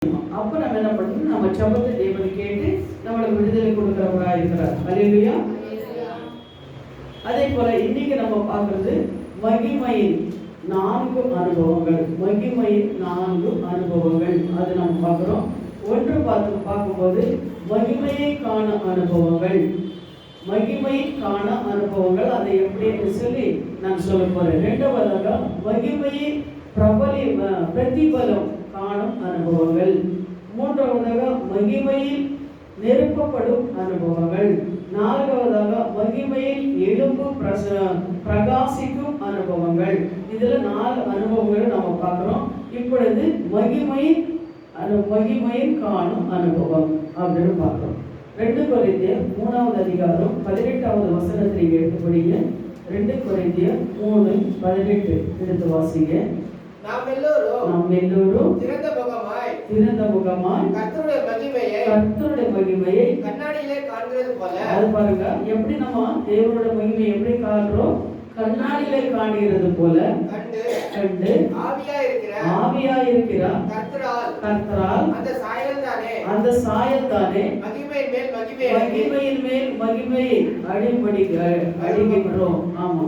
அப்ப நம்ம என்ன பண்ணணும், நம்ம ஜெபத்தை தேவன் கேட்டு நம்மளுக்கு விடுதலை கொடுக்கிறவராக இருக்கிறார். அல்லேலூயா. அதே போல இன்னைக்கு நம்ம பார்க்கறது மகிமையின் 4 அனுபவங்கள். மகிமையின் 4 அனுபவங்கள் அது நம்ம பார்க்கிறோம். ஒன்று பார்க்கும்போது மகிமையை காண அனுபவங்கள். மகிமையை காண அனுபவங்கள் அதை எப்படி சொல்லி நான் சொல்ல போறேன். இரண்டாவதாக மகிமையை பிரதிபலம் காணும் அனுபவங்கள். மூன்றாவதாக மகிமையில் நெருப்பப்படும் அனுபவங்கள். நான்காவதாக மகிமையில் எலும்பு பிரகாசிக்கும் அனுபவங்கள். இதுல 4 அனுபவங்களை நம்ம பார்க்கிறோம். இப்பொழுது மகிமையின் காணும் அனுபவம் அப்படின்னு பார்க்கிறோம். 2 கொரிந்தியர் 3வது அதிகாரம் 18வது வசனத்தை எடுத்து படிங்க. 2 கொரிந்தியர் 3:18 எடுத்து வாசிங்க. நாம் எல்லோரும் திறந்த முகமாய் கர்த்தருடைய மகிமையை கண்ணாடியிலே காண்கிறது போல. அது பாருங்க, எப்படி நம்ம தேவனுடைய மகிமையை எப்படி காண்றோம்? கண்ணாடியிலே காண்கிறது போல கண்டு ஆவியா இருக்கிறார் கர்த்தரால் அந்த சாயல் தானே மகிமையின் மேல் மகிமையை அடிபடுகிறோம். ஆமா,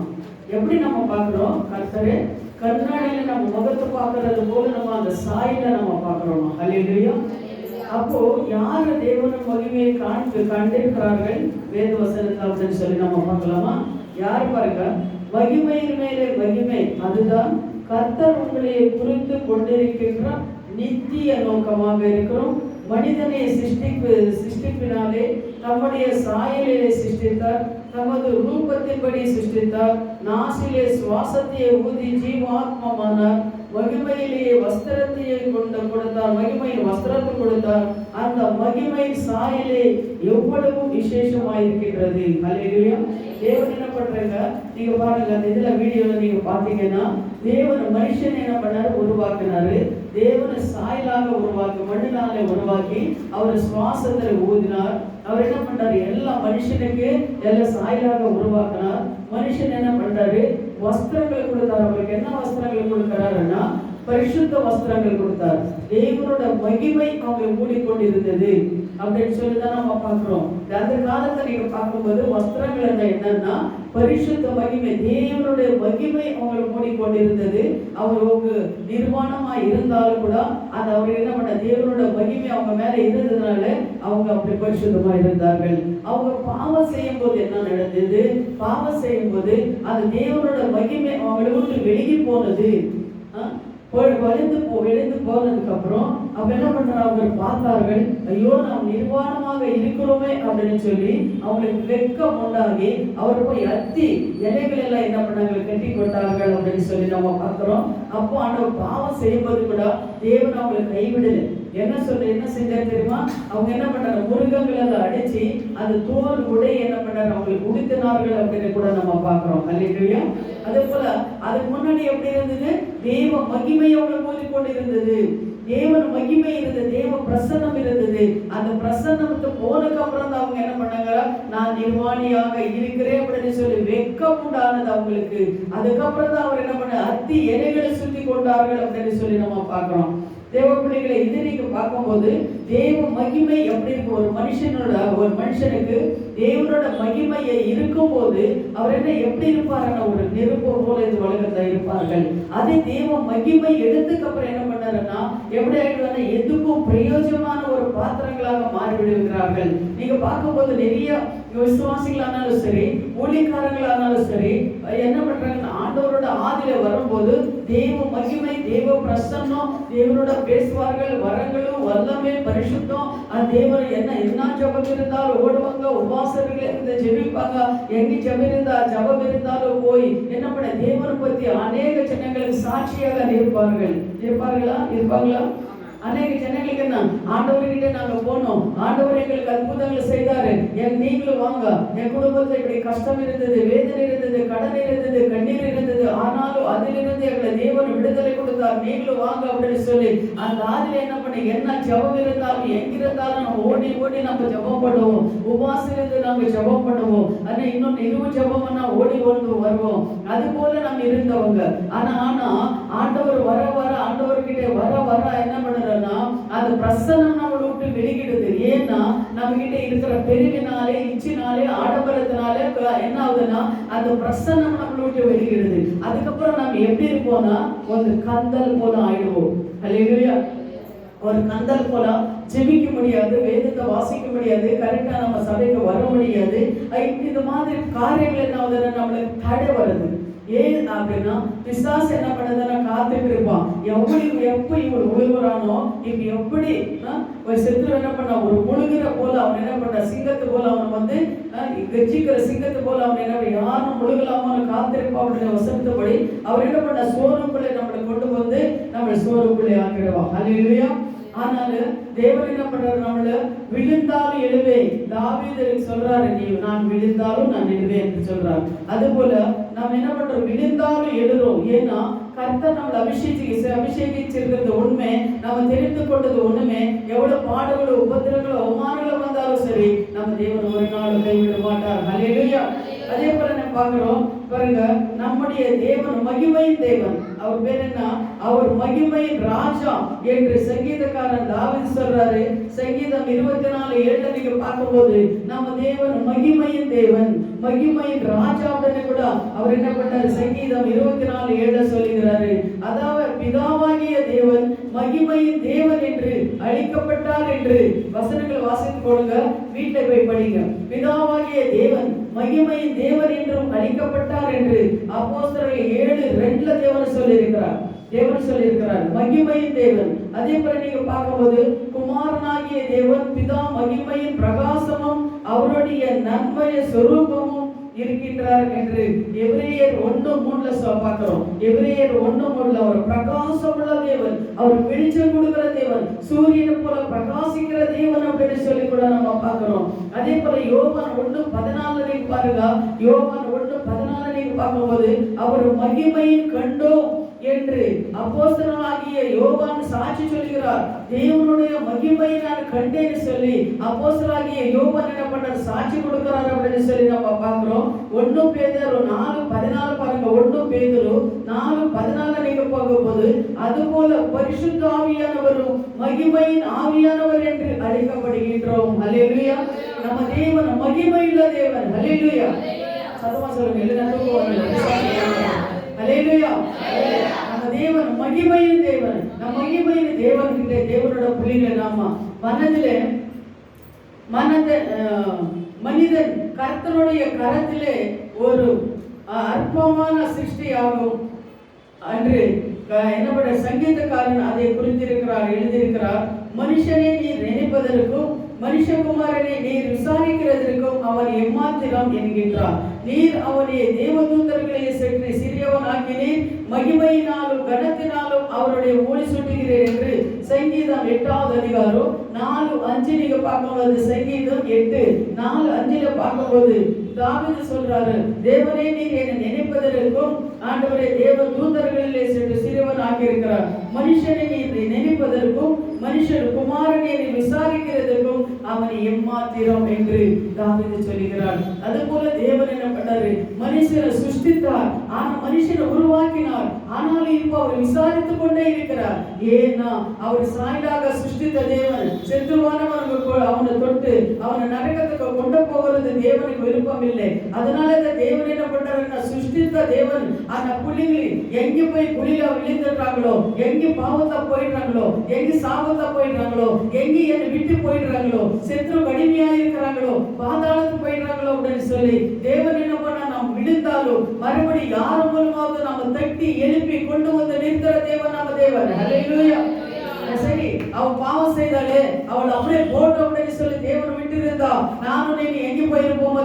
எப்படி நம்ம பார்க்கிறோம்? கர்த்தரே கண்ணாடியில நம்ம முகத்தை பார்க்கறது போல நம்ம அந்த சாயில நம்ம பார்க்கிறோம். அல்லேலூயா. அப்போ யாரு தேவன மகிமையை கண்டிருக்கிறார்கள் வேத வசனத்தை அப்படின்னு சொல்லி நம்ம பார்க்கலாமா? யார் பாருங்க, மகிமையின் மேலே மகிமை, அதுதான் கர்த்தர் உங்களை குறித்து கொண்டிருக்கின்ற நித்திய நோக்கமாக இருக்கிறோம். மனிதனை சிருஷ்டிப்பினாலே நம்முடைய சாயலிலே சிருஷ்டித்தார், நமது ரூபத்தின்படி சிருஷ்டித்தார், நாசிலே சுவாசத்தையே ஊதி ஜீவாத்மமானார், மகிமையிலேயே வஸ்திரத்தையே கொடுத்தார், மகிமையின் வஸ்திரத்தை கொடுத்தார். அந்த மகிமையின் சாயலே எவ்வளவு விசேஷமாயிருக்கின்றது. அல்லேலூயா. தேவன் என்ன பண்றாங்க, நீங்க பாருங்க, அந்த இதுல வீடியோல நீங்க பாத்தீங்கன்னா தேவன் மனுஷன் என்ன பண்ணாரு, உருவாக்கினாரு. தேவனை சாயலாக உருவாக்கி மண்ணினாலே உருவாக்கி அவர் சுவாசத்துல ஊதினார். அவர் என்ன பண்றாரு, எல்லா மனுஷனுக்கு எல்லாம் சாயலாக உருவாக்கினார். மனுஷன் என்ன பண்றாரு, வஸ்திரங்களை கொடுத்தார். அவருக்கு என்ன வஸ்திரங்களை கொடுக்கிறாருன்னா பரிசுத்த வஸ்திரங்கள் கொடுத்தார். தேவனோட மகிமை அவங்க மூடிக்கொண்டிருந்தது அப்படின்னு சொல்லிதான் நம்ம பார்க்கிறோம். அந்த காலத்தை நீங்க பார்க்கும்போது வஸ்திரங்கள் என்னன்னா பரிசுத்த மகிமை, தேவனுடைய மகிமை அவங்களை மூடிக்கொண்டிருந்தது. அவங்க நிர்வாணமா இருந்தாலும் கூட அது அவங்க என்ன பண்ண, தேவனோட மகிமை அவங்க மேல இருந்ததுனால அவங்க அப்படி பரிசுத்தமா இருந்தார்கள். அவங்க பாவம் செய்யும் போது என்ன நடந்தது, பாவம் செய்யும் போது அது தேவனோட மகிமை அவங்களை விட்டு வெளியே போனது. வெளிந்து போனதுக்கு அப்புறம் அவங்க என்ன பண்றாங்க, அவங்க பார்த்தார்கள், ஐயோ நாம் நிர்வாணமாக இருக்கிறோமே அப்படின்னு சொல்லி அவங்களுக்கு வெட்கம் உண்டாகி அவர் போய் அத்தி இலைகள் எல்லாம் என்ன பண்ணாங்க, கட்டி கொண்டார்கள் அப்படின்னு சொல்லி நம்ம பார்க்கிறோம். அப்போ ஆண்டவர் பாவம் செய்யும்போது கூட தேவன் அவங்களை கைவிடலை. என்ன செஞ்சாரு தெரியுமா? அவங்க என்ன பண்ணாங்க, முருகங்களை எல்லாம் அடிச்சு அந்த தோல் உடை என்ன பண்ணாரு, அவங்களுக்கு உடுத்தினார்கள் அப்படின்னு கூட நம்ம பார்க்கிறோம். அல்லேலூயா. அதே போல அதுக்கு முன்னாடி எப்படி இருந்தது, தேவ மகிமை அவங்களை மூடிக்கொண்டு இருந்தது, தேவன் மகிமை இருந்தது, தேவ பிரசன்னம் இருந்தது. அந்த பிரசன்னத்தை போனதுக்கு அப்புறம் தான் அவங்க என்ன பண்ணாங்க, நான் நிர்வாணியாக இருக்கிறேன் அப்படின்னு சொல்லி வெட்கம் உண்டானது அவங்களுக்கு. அதுக்கப்புறம் தான் அவர் என்ன பண்ண, அத்தி இலைகளை சுத்தி கொண்டார்கள் அப்படின்னு சொல்லி நம்ம பார்க்கிறோம். தேவ பிள்ளைகளை, இது நீங்க பார்க்கும்போது தேவ மகிமை எப்படி இருக்கு, ஒரு மனுஷனுக்கு தேவனோட மகிமையை இருக்கும் போது அவர் என்ன எப்படி இருப்பாருன்னா ஒரு நெருப்பு போல இந்த உலகத்துல இருப்பார்கள். அதே தேவ மகிமை எடுத்துக்கு அப்புறம் என்ன பண்ணாருன்னா எப்படி ஆயிடுவாங்க, எதுக்கும் பிரயோஜனமான ஒரு பாத்திரங்களாக மாறிவிடுகிறார்கள். நீங்க பார்க்கும்போது நிறைய விசுவாசிகளானாலும் சரி, ஊழியக்காரங்களானாலும் சரி, என்ன பண்றாங்கன்னா ஆண்டவரோட ஆதியில வரும்போது தேவ மகிமை, தேவ பிரசன்னம், தேவனோட பேசுவார்கள், வரங்களும் வல்லமே பரிசுத்தம். அந்த தேவன் என்ன ஜபம் இருந்தாலும் ஓடுவாங்க, உபாசர்கள் இருந்து ஜெபிப்பாங்க. எங்க ஜபம் இருந்தாலும் போய் என்ன பண்ண, தேவனை பத்தி அநேக ஜனங்களுக்கு சாட்சியாக இருப்பாங்களா? அநேக ஜனங்களுக்கு என்ன ஆண்டவர்கிட்ட நாங்க போனோம், ஆண்டவர் எங்களுக்கு அற்புதங்களை செய்தாரு, நீங்களும் வாங்க, என் குடும்பத்துல இப்படி கஷ்டம் இருந்தது, வேதனை இருந்தது, கடன் இருந்தது, கண்ணீர் இருந்தது, ஆனாலும் அதிலிருந்து எங்களை தேவன் விடுதலை கொடுத்தார், நீங்களும் வாங்க அப்படின்னு சொல்லி அந்த ஆதில என்ன பண்ண, என்ன ஜெபம் இருந்தாலும் எங்கிருந்தாலும் நம்ம ஓடி ஓடி நம்ம ஜெபம் பண்ணுவோம், உபவாசம் இருந்து நாங்க ஜெபம் பண்ணுவோம், ஆனா இன்னும் இரவு ஜெபம்னா ஓடி ஓடி வருவோம். அது போல நம்ம இருந்தவங்க. ஆனா ஆண்டவர் வர வர ஆண்டவர்கிட்ட வர வர என்ன பண்ணுறோம்னா அந்த பிரசன்னம் நம்மளை விட்டு வெளியிடுது. ஏன்னா நம்ம கிட்ட இருக்கிற பெருவினாலே, இச்சினாலே, ஆடம்பரத்தினாலே என்ன ஆகுதுன்னா அந்த பிரசன்னம் நம்மளை விட்டு வெளியிடுது. அதுக்கப்புறம் நம்ம எப்படி இருப்போம்னா ஒரு கந்தல் போல ஆயிடுவோம். அல்லேலூயா. ஒரு கந்தல் போல ஜெபிக்க முடியாது, வேதத்தை வாசிக்க முடியாது, கரெக்டா நம்ம சபைக்கு வர முடியாது. இந்த மாதிரி காரியங்கள் என்ன ஆகுதுன்னா நம்மளுக்கு தடை வருது. ஏன் அப்படின்னா பிசாசு என்ன பண்ணுதுன்னா காத்துட்டு இருப்பான், எப்ப இவன் முழுகுறானோ, இப்ப எப்படி ஒரு செத்து என்ன பண்ண ஒரு முழுகிற போல அவன் என்ன பண்ற, சிங்கத்து போல அவன் வந்து கட்சிக்கிற சிங்கத்து போல அவன் என்ன யாரும் முழுகலாமான்னு காத்திருப்பான் அப்படின்னு வசனத்தபடி அவர் என்ன பண்ண சோறுக்குள்ளே நம்மளை கொண்டு வந்து நம்மளை சோறுக்குள்ளே ஆக்கிடுவான். அல்லேலூயா. ஆனாலும் தேவன் என்ன பண்றாரு, நம்மள விழுந்தாலும் எழுவேன். தாவீது சொல்றாரு, நீ நான் விழுந்தாலும் நான் எழுவேன் என்று சொல்றாரு. அது போல நம்ம என்ன பண்றோம், விழுந்தாலும் எழுறோம். ஏன்னா கர்த்தர் நம்மளை அபிஷேகிச்சிருக்கிறது உண்மை, நம்ம தெரிந்து கொண்டது ஒண்ணுமே. எவ்வளவு பாடுகளோ உபத்திரங்களோ அவமானங்களோ வந்தாலும் சரி, நம்ம தேவன் ஒரு நாள் கைவிட மாட்டார். அல்லேலூயா. அதே போல நம்ம பார்க்கிறோம் பாருங்க, நம்முடைய தேவன் மகிமையின் தேவன். அவர் பேர் என்ன, அவர் மகிமையின் ராஜா என்று சங்கீதக்காரன் தாவீது சொல்றாரு. சங்கீதம் 24:7 நீங்க பார்க்கும்போது நம்ம தேவன் மகிமையின் தேவன், மகிமையின் ராஜா அப்படின்னு கூட அவர் என்ன பண்ணாரு, சங்கீதம் 24:7 சொல்லுகிறாரு. அதாவது பிதாவாகிய தேவன் மகிமையின் தேவன் என்று அழைக்கப்பட்டார் என்று வசனங்கள் வாசித்து கொடுங்க, வீட்டில் போய் படிங்க. பிதாவாகிய தேவன் மகிமையின் தேவன் என்றும் அழைக்கப்பட்டார் என்று அப்போஸ்தலர்கள் 7:2 தேவன் சொல்லியிருக்கிறார் மகிமையின் தேவன். அதே போல நீங்க பார்க்கும்போது குமாரனாகிய தேவன் பிதா மகிமையின் பிரகாசமும் அவருடைய நன்மைய சொரூபமும் இருக்கின்றார் என்று எபிரேயர் 1:3 பார்க்கிறோம். எபிரேயர் 1:3 அவர் பிரகாசமுள்ள தேவன், அவர் வெளிச்சம் கொடுக்கிற தேவன், சூரியனை போல பிரகாசிக்கிற தேவன் அப்படின்னு சொல்லி கூட நம்ம பார்க்கிறோம். அதே போல யோவான் 1:14 நீங்க பாருங்க. யோவான் 1:14 நீங்க பார்க்கும்போது அவர் மகிமையின் கண்டோம் என்று அப்போஸ்தலனாகிய யோவான் சாட்சி சொல்கிறார். தேவனுடைய மகிமையை நான் கண்டேன்னு சொல்லி அப்போஸ்தலனாகிய யோவான் என்ன பண்றார், சாட்சி கொடுக்கிறார் அப்படின்னு சொல்லி நம்ம பார்க்கிறோம். 1 பேதுரு 4:14 பாருங்க. 1 பேதுரு 4:14 நீங்க பார்க்கும்போது அதுபோல பரிசுத்த ஆவியானவரும் மகிமையின் ஆவியானவர் என்று அழைக்கப்படுகின்றோம். அல்லேலூயா. நம்ம தேவன் மகிமையுள்ள தேவன். அல்லேலூயா. சத்தமா சொல்லுங்க எல்லாரும். அல்லேலூயா. நம்ம தேவன் மகிமையின் தேவன். நம்ம மகிமையின் தேவன் கிட்ட தேவனோட பிள்ளைகளை நாம மனிதன் கர்த்தருடைய கரத்திலே ஒரு அற்பமான சிருஷ்டி ஆகும் அன்று என்ன பண்ண சங்கீதக்காரன் அதை எழுதியிருக்கிறார். மனுஷனை நீர் நினைப்பதற்கும் மனுஷகுமாரனை நீர் விசாரிக்கிறதற்கும் அவன் எம்மாத்திரம் என்கின்றார். நீர் அவனுடைய தேவதூதர்களை சற்று சிறியவன் ஆக்கினீர், மகிமையினாலும் கனத்தினாலும் அவருடைய ஒளி சுட்டுகிறேன் என்று சங்கீதம் 8:அதிகாரம் 4:5 நீங்க பார்க்கும்போது, சங்கீதம் 8:4-5 பார்க்கும்போது தாவீது சொல்றாரு, தேவனே நீர் என்னை நினைப்பதற்கும் ஆண்டவரே தேவ தூதர்களிலே சற்று சிறியவன் ஆக்கியிருக்கிறார். மனுஷனை நீர் நினைப்பதற்கும் மனுஷன் குமாரனை விசாரிக்கிறதற்கும் அவனை எம்மாத்திரம் என்று தாவீது சொல்கிறார். அதுபோல தேவன் என்ன பண்ணாரு, மனுஷனை சிருஷ்டித்தார், ஆனா மனுஷனை உருவாக்கினார். ஆனாலும் இப்போ அவர் விசாரித்துக் கொண்டே இருக்கிறார். ஏன்னா அவர் சாயலாக சிருஷ்டித்த தேவன் செத்துவானவனுக்கு அவனை தொட்டு அவனை நரகத்துக்கு கொண்டு போகிறது தேவனுக்கு விருப்பம் இல்லை. அதனால இந்த தேவன் என்ன பண்றாருன்னா, சிருஷ்டித்த தேவன் அந்த புலிகள் எங்க போய் புலியில விழுந்துடுறாங்களோ, எங்க பாவத்தை போயிடுறாங்களோ, எங்க சாபத்தை போயிடுறாங்களோ, எங்க என்னை விட்டு போயிடுறாங்களோ, செத்து கடுமையா இருக்கிறாங்களோ, பாதாளத்துக்கு போயிடுறாங்களோ அப்படின்னு சொல்லி தேவன் என்ன பண்ணா, நாம் விழுந்தாலும் மறுபடி யார் மூலமாவது நாம தட்டி எழுப்பி கொண்டு வந்து நிறுத்துற தேவன் நம்ம தேவன். ஹல்லேலூயா. சரி, அவன் பாவம் செய்தாலே அவள் அப்படியே போட்டோம் அப்படின்னு சொல்லி தேவன் விட்டு இருந்தா நானும் நீ எங்க போயிருப்போமோ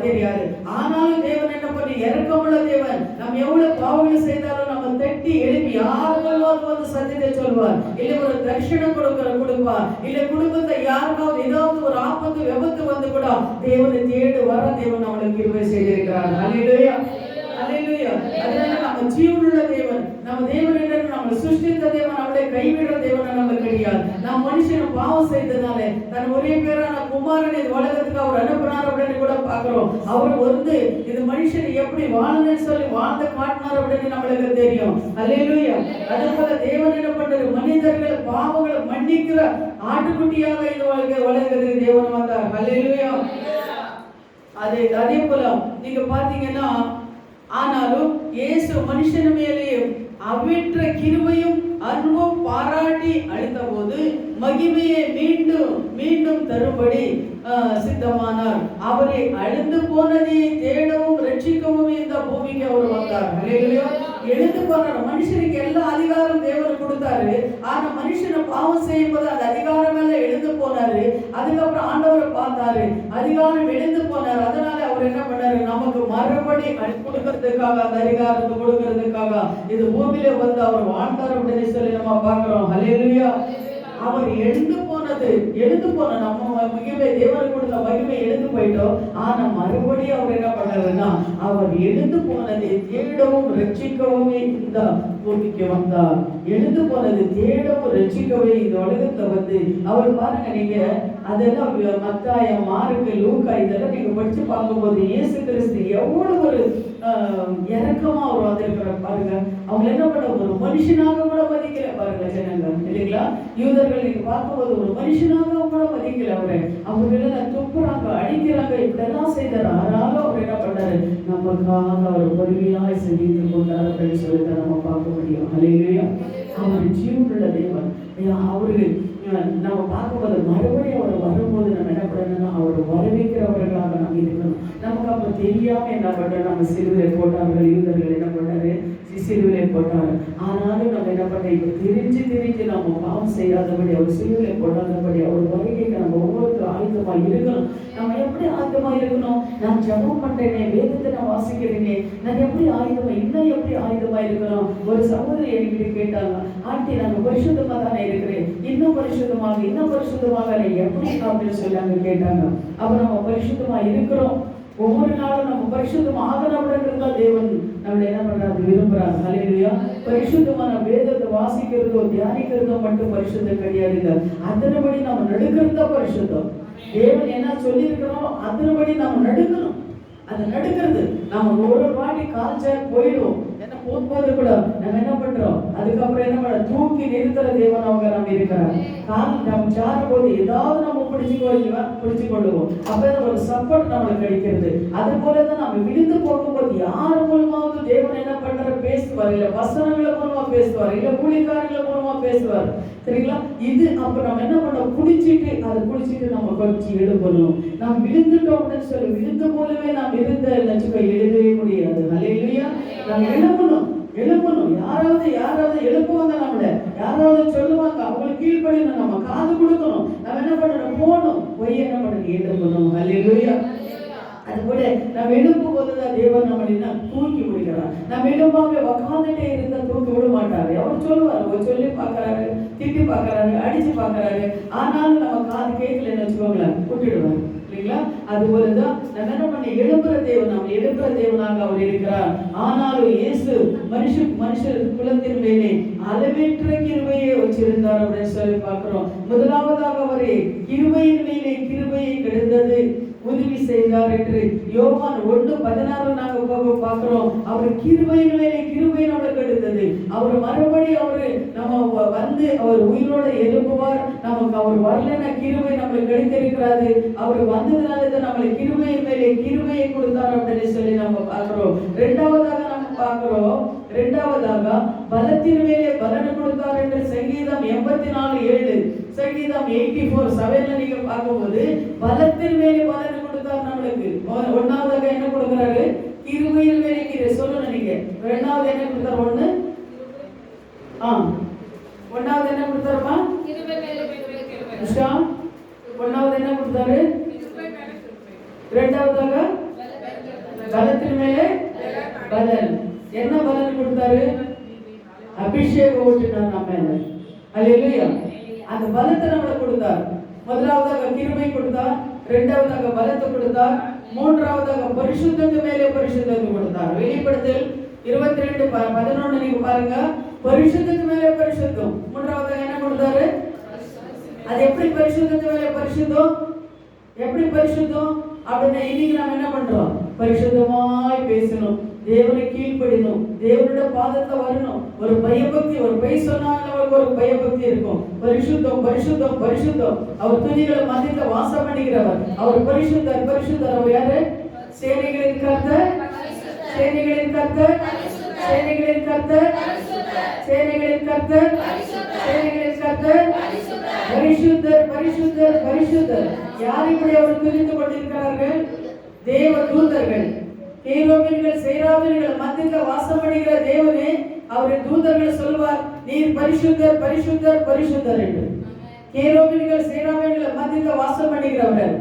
தெரியாது. ஆனாலும் தேவன் என்ன பண்ணி, இறக்கமுள்ள தேவன், நம்ம எவ்வளவு பாவங்கள் செய்தாலும் நம்ம தட்டி எழுப்பி யார் மூலமாவது வந்து சத்தியத்தை சொல்வார், இல்லை ஒரு தரிசனம் கொடுப்பார். கொடுப்பா. இல்ல குடும்பத்தை யாருக்காவது ஏதாவது ஒரு ஆபத்து விபத்து வந்து கூட தேவனை தேடு வர தேவன் நம்மளுக்கு கிருபை செய்திருக்கிறார். அல்லேலூயா, அல்லேலூயா. அதனால நம்ம ஜீவனுள்ள தேவன், நம்ம தேவன் என்று நம்ம சிருஷ்டித்த தேவன், அவருடைய கைவிடுற தேவன் நம்ம கிடையாது. நாம் மனுஷன் பாவம் செய்ததால தன் ஒரே பேரான குமாரனை உலகத்துக்கு அவர் அனுப்பினார் அப்படின்னு கூட பார்க்கிறோம். அவர் வந்து இது மனுஷன் எப்படி வாழணும்னு சொல்லி வாழ்ந்து காட்டினார் அப்படின்னு நம்மளுக்கு தெரியும். அல்லேலூயா. அதே போல தேவன் என்ன பண்றாரு, மனிதர்கள் பாவங்களை மன்னிக்கிற ஆட்டுக்குட்டியாக இந்த உலகத்துக்கு தேவன் வந்தார். அல்லேலூயா. அதே போல நீங்க பாத்தீங்கன்னா, ஆனாலும் இயேசு மனுஷன் மேலேயும் அவிற்ற கிருபையும் அன்பும் பாராட்டி அளித்த போது மகிமையை மீண்டும் மீண்டும் தரும்படி சித்தமானார். அவரை அழிந்து போனதை தேடவும் ரட்சிக்கவும் இந்த பூமிக்கு அவர் வந்தார். எழுந்து போனார். மனுஷனுக்கு எல்லா அதிகாரம் தேவன் கொடுத்தாரு. ஆனா மனுஷனை பாவம் செய்யும் போது அந்த அதிகாரம் எல்லாம் எழுந்து போனாரு. அதுக்கப்புறம் ஆண்டவரை பார்த்தாரு, அதிகாரம் எழுந்து போனார். அதனால அவர் என்ன பண்ணாரு, நமக்கு மறுபடி கொடுக்கறதுக்காக, அந்த அதிகாரத்தை கொடுக்கறதுக்காக இது பூமியில வந்து அவர் வாழ்ந்தார் அப்படின்னு சொல்லி நம்ம பார்க்கிறோம். ஹல்லேலூயா. அவர் எழுந்து போன நம்ம மகிமை, தேவன் கொடுத்த மகிமை எழுந்து போயிட்டோம். ஆனா மறுபடியும் அவர் என்ன பண்ணாருன்னா, அவர் எழுந்து போனதை தேடவும் ரட்சிக்கவும் இந்த பூமிக்கு வந்தார். எழுந்து போனது தேடவும் ரட்சிக்கவே இந்த உலகத்துல வந்து அவர் பாருங்க. நீங்க அதெல்லாம் மத்தாயம், மார்க்கு, லூக்கா இதெல்லாம் நீங்க படிச்சு பார்க்கும்போது இயேசு கிறிஸ்து எவ்வளவு ஒரு இறக்கமா அவர் வந்திருக்கிற பாருங்க. அவங்க என்ன பண்ண, ஒரு மனுஷனாக கூட மதிக்கல பாருங்க ஜனங்க, இல்லைங்களா? யூதர்கள் நீங்க பார்க்கும்போது ஒரு மனுஷனாக கூட மதிக்கல அவரை. அவங்க துப்புறாங்க, அடிக்கிறாங்க, இப்படியெல்லாம் செய்தார். ஆனாலும் அவர் என்ன பண்ணாரு, நமக்காக அவர் பொறுமையாய் செஞ்சிட்டு கொண்டார் அப்படின்னு சொல்லிட்டு நம்ம பார்க்க முடியும். அல்லேலூயா. அவர் ஜீவனுள்ள தேவன். அவரு நம்ம பார்க்கும்போது மறுபடியும் அவர் வரும்போது நம்ம என்ன பண்ணணும்னா, அவர் வரவேற்கிறவர்களாக நம்ம இருக்கணும். நமக்கு அப்ப தெரியாம என்ன பண்றோம், நம்ம சிலுவையை போட்டார்கள். யூதர்கள் என்ன பண்ணாரு, சிலுவையை போட்டாரு. ஆனாலும் நம்ம என்ன பண்ண, இப்ப தெரிஞ்சு நம்ம பாவம் செய்யாதபடி, அவர் சிலுவையை போடாதபடி அவர் வருகைக்கு நம்ம ஒவ்வொருத்தரும் ஆயுதமா இருக்கணும். நம்ம எப்படி ஆயுதமா இருக்கணும்? நான் ஜபம் பண்றேனே, வேதத்தை நான் வாசிக்கிறேனே, நான் எப்படி ஆயுதமா, இன்னும் எப்படி ஆயுதமா இருக்கணும்? ஒரு சகோதரி என்கிட்ட கேட்டாங்க, ஆண்டி நாங்க பரிசுத்தமா தானே இருக்கிறேன், இன்னும் பரிசுத்தமாக எப்படி அப்படின்னு சொல்லி அங்க கேட்டாங்க. அப்ப நம்ம பரிசுத்தமா இருக்கிறோம். ஒவ்வொரு நாளும் நம்ம பரிசுத்தம் ஆகணும்ன்றதுதான் தேவன் நம்மளை என்ன பண்றாரு, விரும்புறாங்க. ஹல்லேலூயா. பரிசுத்தமான வேதத்தை வாசிக்கிறதோ தியானிக்கிறதோ மட்டும் பரிசுத்தம் கிடையாதுங்க. அதன்படி நம்ம நடுக்கிறதா பரிசுத்தம். தேவன் என்ன சொல்லி இருக்கிறோம் அதன்படி நம்ம நடுக்கணும். அது நடுக்கிறது நம்ம ஒரு வாட்டி கால்ச்சா போயிடுவோம். என்ன போகும்போது கூட நம்ம என்ன பண்றோம், அதுக்கப்புறம் என்ன பண்ண, தூக்கி நிறுத்துற தேவன் அவங்க நம்ம இருக்கிறார். கால் நம்ம சாரும் போது ஏதாவது நம்ம பிடிச்சு கொள்ளுவோம். அப்ப ஒரு சப்போர்ட் நம்மளுக்கு கிடைக்கிறது. அது போலதான் நம்ம விழுந்து போகும்போது யார் மூலமாவது தேவன் என்ன பண்ற, பேசுவார். இல்ல வசனங்களை மூலமா பேசுவார், இல்ல ஊழியக்காரங்களை மூலமா பேசுவார். சரிங்களா? இது அப்ப நம்ம என்ன பண்ணோம், குடிச்சிட்டு நம்ம கொஞ்சம் எழுப்பணும். நாம் விழுந்துட்டோம் அப்படின்னு சொல்லி விழுந்த போலவே நாம் இருந்த லட்சம் எழுதவே முடியாது. ஹல்லேலூயா. நாம் எழுப்பணும். யாராவது எழுப்புவாங்க, நம்மள யாராவது சொல்லுவாங்க, அவங்களுக்கு கீழ்ப்படியணும், நம்ம காது கொடுக்கணும். நம்ம என்ன பண்ணணும், போகணும், போய் என்ன பண்ணணும், எழுப்பணும். ஹல்லேலூயா. அது போல நம்ம எழுப்பும் போதுதான் தேவன் நம்மள தூக்கி முடிக்கிறார். நம்ம எழுப்பாம உக்காந்துட்டே இருந்தா தூக்கி விட மாட்டாரு. அவர் சொல்லுவாரு, சொல்லி பார்க்கறாரு, திட்டி பார்க்கறாரு, அடிச்சு பார்க்கறாரு. ஆனாலும் நம்ம காது கேட்கலன்னு வச்சுக்கோங்களேன், விட்டுடுவாரு. இல்லைங்களா? அது போலதான் நம்ம என்ன பண்ணி எழுப்புற தேவன், நம்ம எழுப்புற தேவனாக அவர் இருக்கிறார். ஆனாலும் இயேசு மனுஷர் குலத்தின் மேலே அளவற்ற கிருபையை வச்சிருந்தார் அப்படின்னு சொல்லி பார்க்கிறோம். முதலாவதாக அவரே கிருபையின் மேலே கிருபையை கிடைத்தது உதவி செய்தார் என்று யோவான் 1:16 நாங்க பார்க்கிறோம். அவர் கிருபையின் மேலே கிருபை நம்மளுக்கு எடுத்தது. அவர் மறுபடியும் அவரு நம்ம வந்து அவர் உயிரோட எழுப்புவார். நமக்கு அவர் வரலன்னா கிருபை நம்மளுக்கு கிடைத்திருக்கிறாரு. அவர் வந்ததுனாலதான் நம்மளுக்கு கிருபையின் மேலே கிருபையை கொடுத்தார் அப்படின்னு சொல்லி நம்ம பார்க்கிறோம். இரண்டாவதாக பலத்தின் மேலே பலனை கொடுத்தார் என்று சங்கீதம் 84:7, சங்கீதம் 84:7 நீங்க பார்க்கும்போது பலத்தின் மேலே பலனை கொடுத்தார் நம்மளுக்கு. ஒன்னாவதாக என்ன கொடுக்கிறாரு, கிருபையின் மேலே கிருபை. சொல்லணும் நீங்க. இரண்டாவது என்ன கொடுத்தார், ஒன்னாவது என்ன கொடுத்தாருமா, ஒன்னாவது என்ன கொடுத்தாரு, இரண்டாவதாக பலத்தின் மேலே பலன். என்ன பலன் கொடுத்தாரு, அபிஷேகம் ஊற்றினார் நம்ம மேல. அல்லேலூயா. அந்த பலத்தை நம்மளுக்கு கொடுத்தார். முதலாவதாக கிருபை கொடுத்தார், இரண்டாவதாக பலத்தை கொடுத்தார், மூன்றாவதாக பரிசுத்தத்து மேலே பரிசுத்தத்தை கொடுத்தார். வெளிப்படுத்தல் 22:11 நீங்க பாருங்க, பரிசுத்தத்து மேலே பரிசுத்தம். மூன்றாவதாக என்ன கொடுத்தாரு? அது எப்படி பரிசுத்தத்து மேலே பரிசுத்தம்? எப்படி பரிசுத்தம் அப்படின்னா இன்னைக்கு நாம என்ன பண்றோம்? பரிசுத்தமாய் பேசணும், தேவனை கீழ்ப்படியணும், தேவனுடைய பாதத்தை வரணும். ஒரு பயபக்தி, ஒரு பை சொன்னாலும் அவருக்கு ஒரு பயபக்தி இருக்கும். பரிசுத்தம் பரிசுத்தம் பரிசுத்தம். அவர் துதிகளை மத்தியில வாசம் பண்ணிக்கிறவர். அவர் பரிசுத்தர் பரிசுத்தர். அவர் யாரு? சேனைகளின் கர்த்தர், சேனைகளின் கர்த்தர், சேனைகளின் கர்த்தர், சேனைகளின் கர்த்தர், சேனைகளின் கர்த்தர், பரிசுத்தர் பரிசுத்தர் பரிசுத்தர். யார் இப்படி அவர் துதித்து கொண்டிருக்கிறார்கள்? தேவ தூதர்கள், கேருபீன்கள், சேராபீன்கள் மத்தியில வாசம் பண்ணுகிற தேவனே அவருடைய தூதர்கள் சொல்வார், நீர் பரிசுத்தர் பரிசுத்தர் பரிசுத்தர் என்று. கேருபீன்கள், சேராபீன்கள் மத்தியில வாசம் பண்ணுகிறவர்.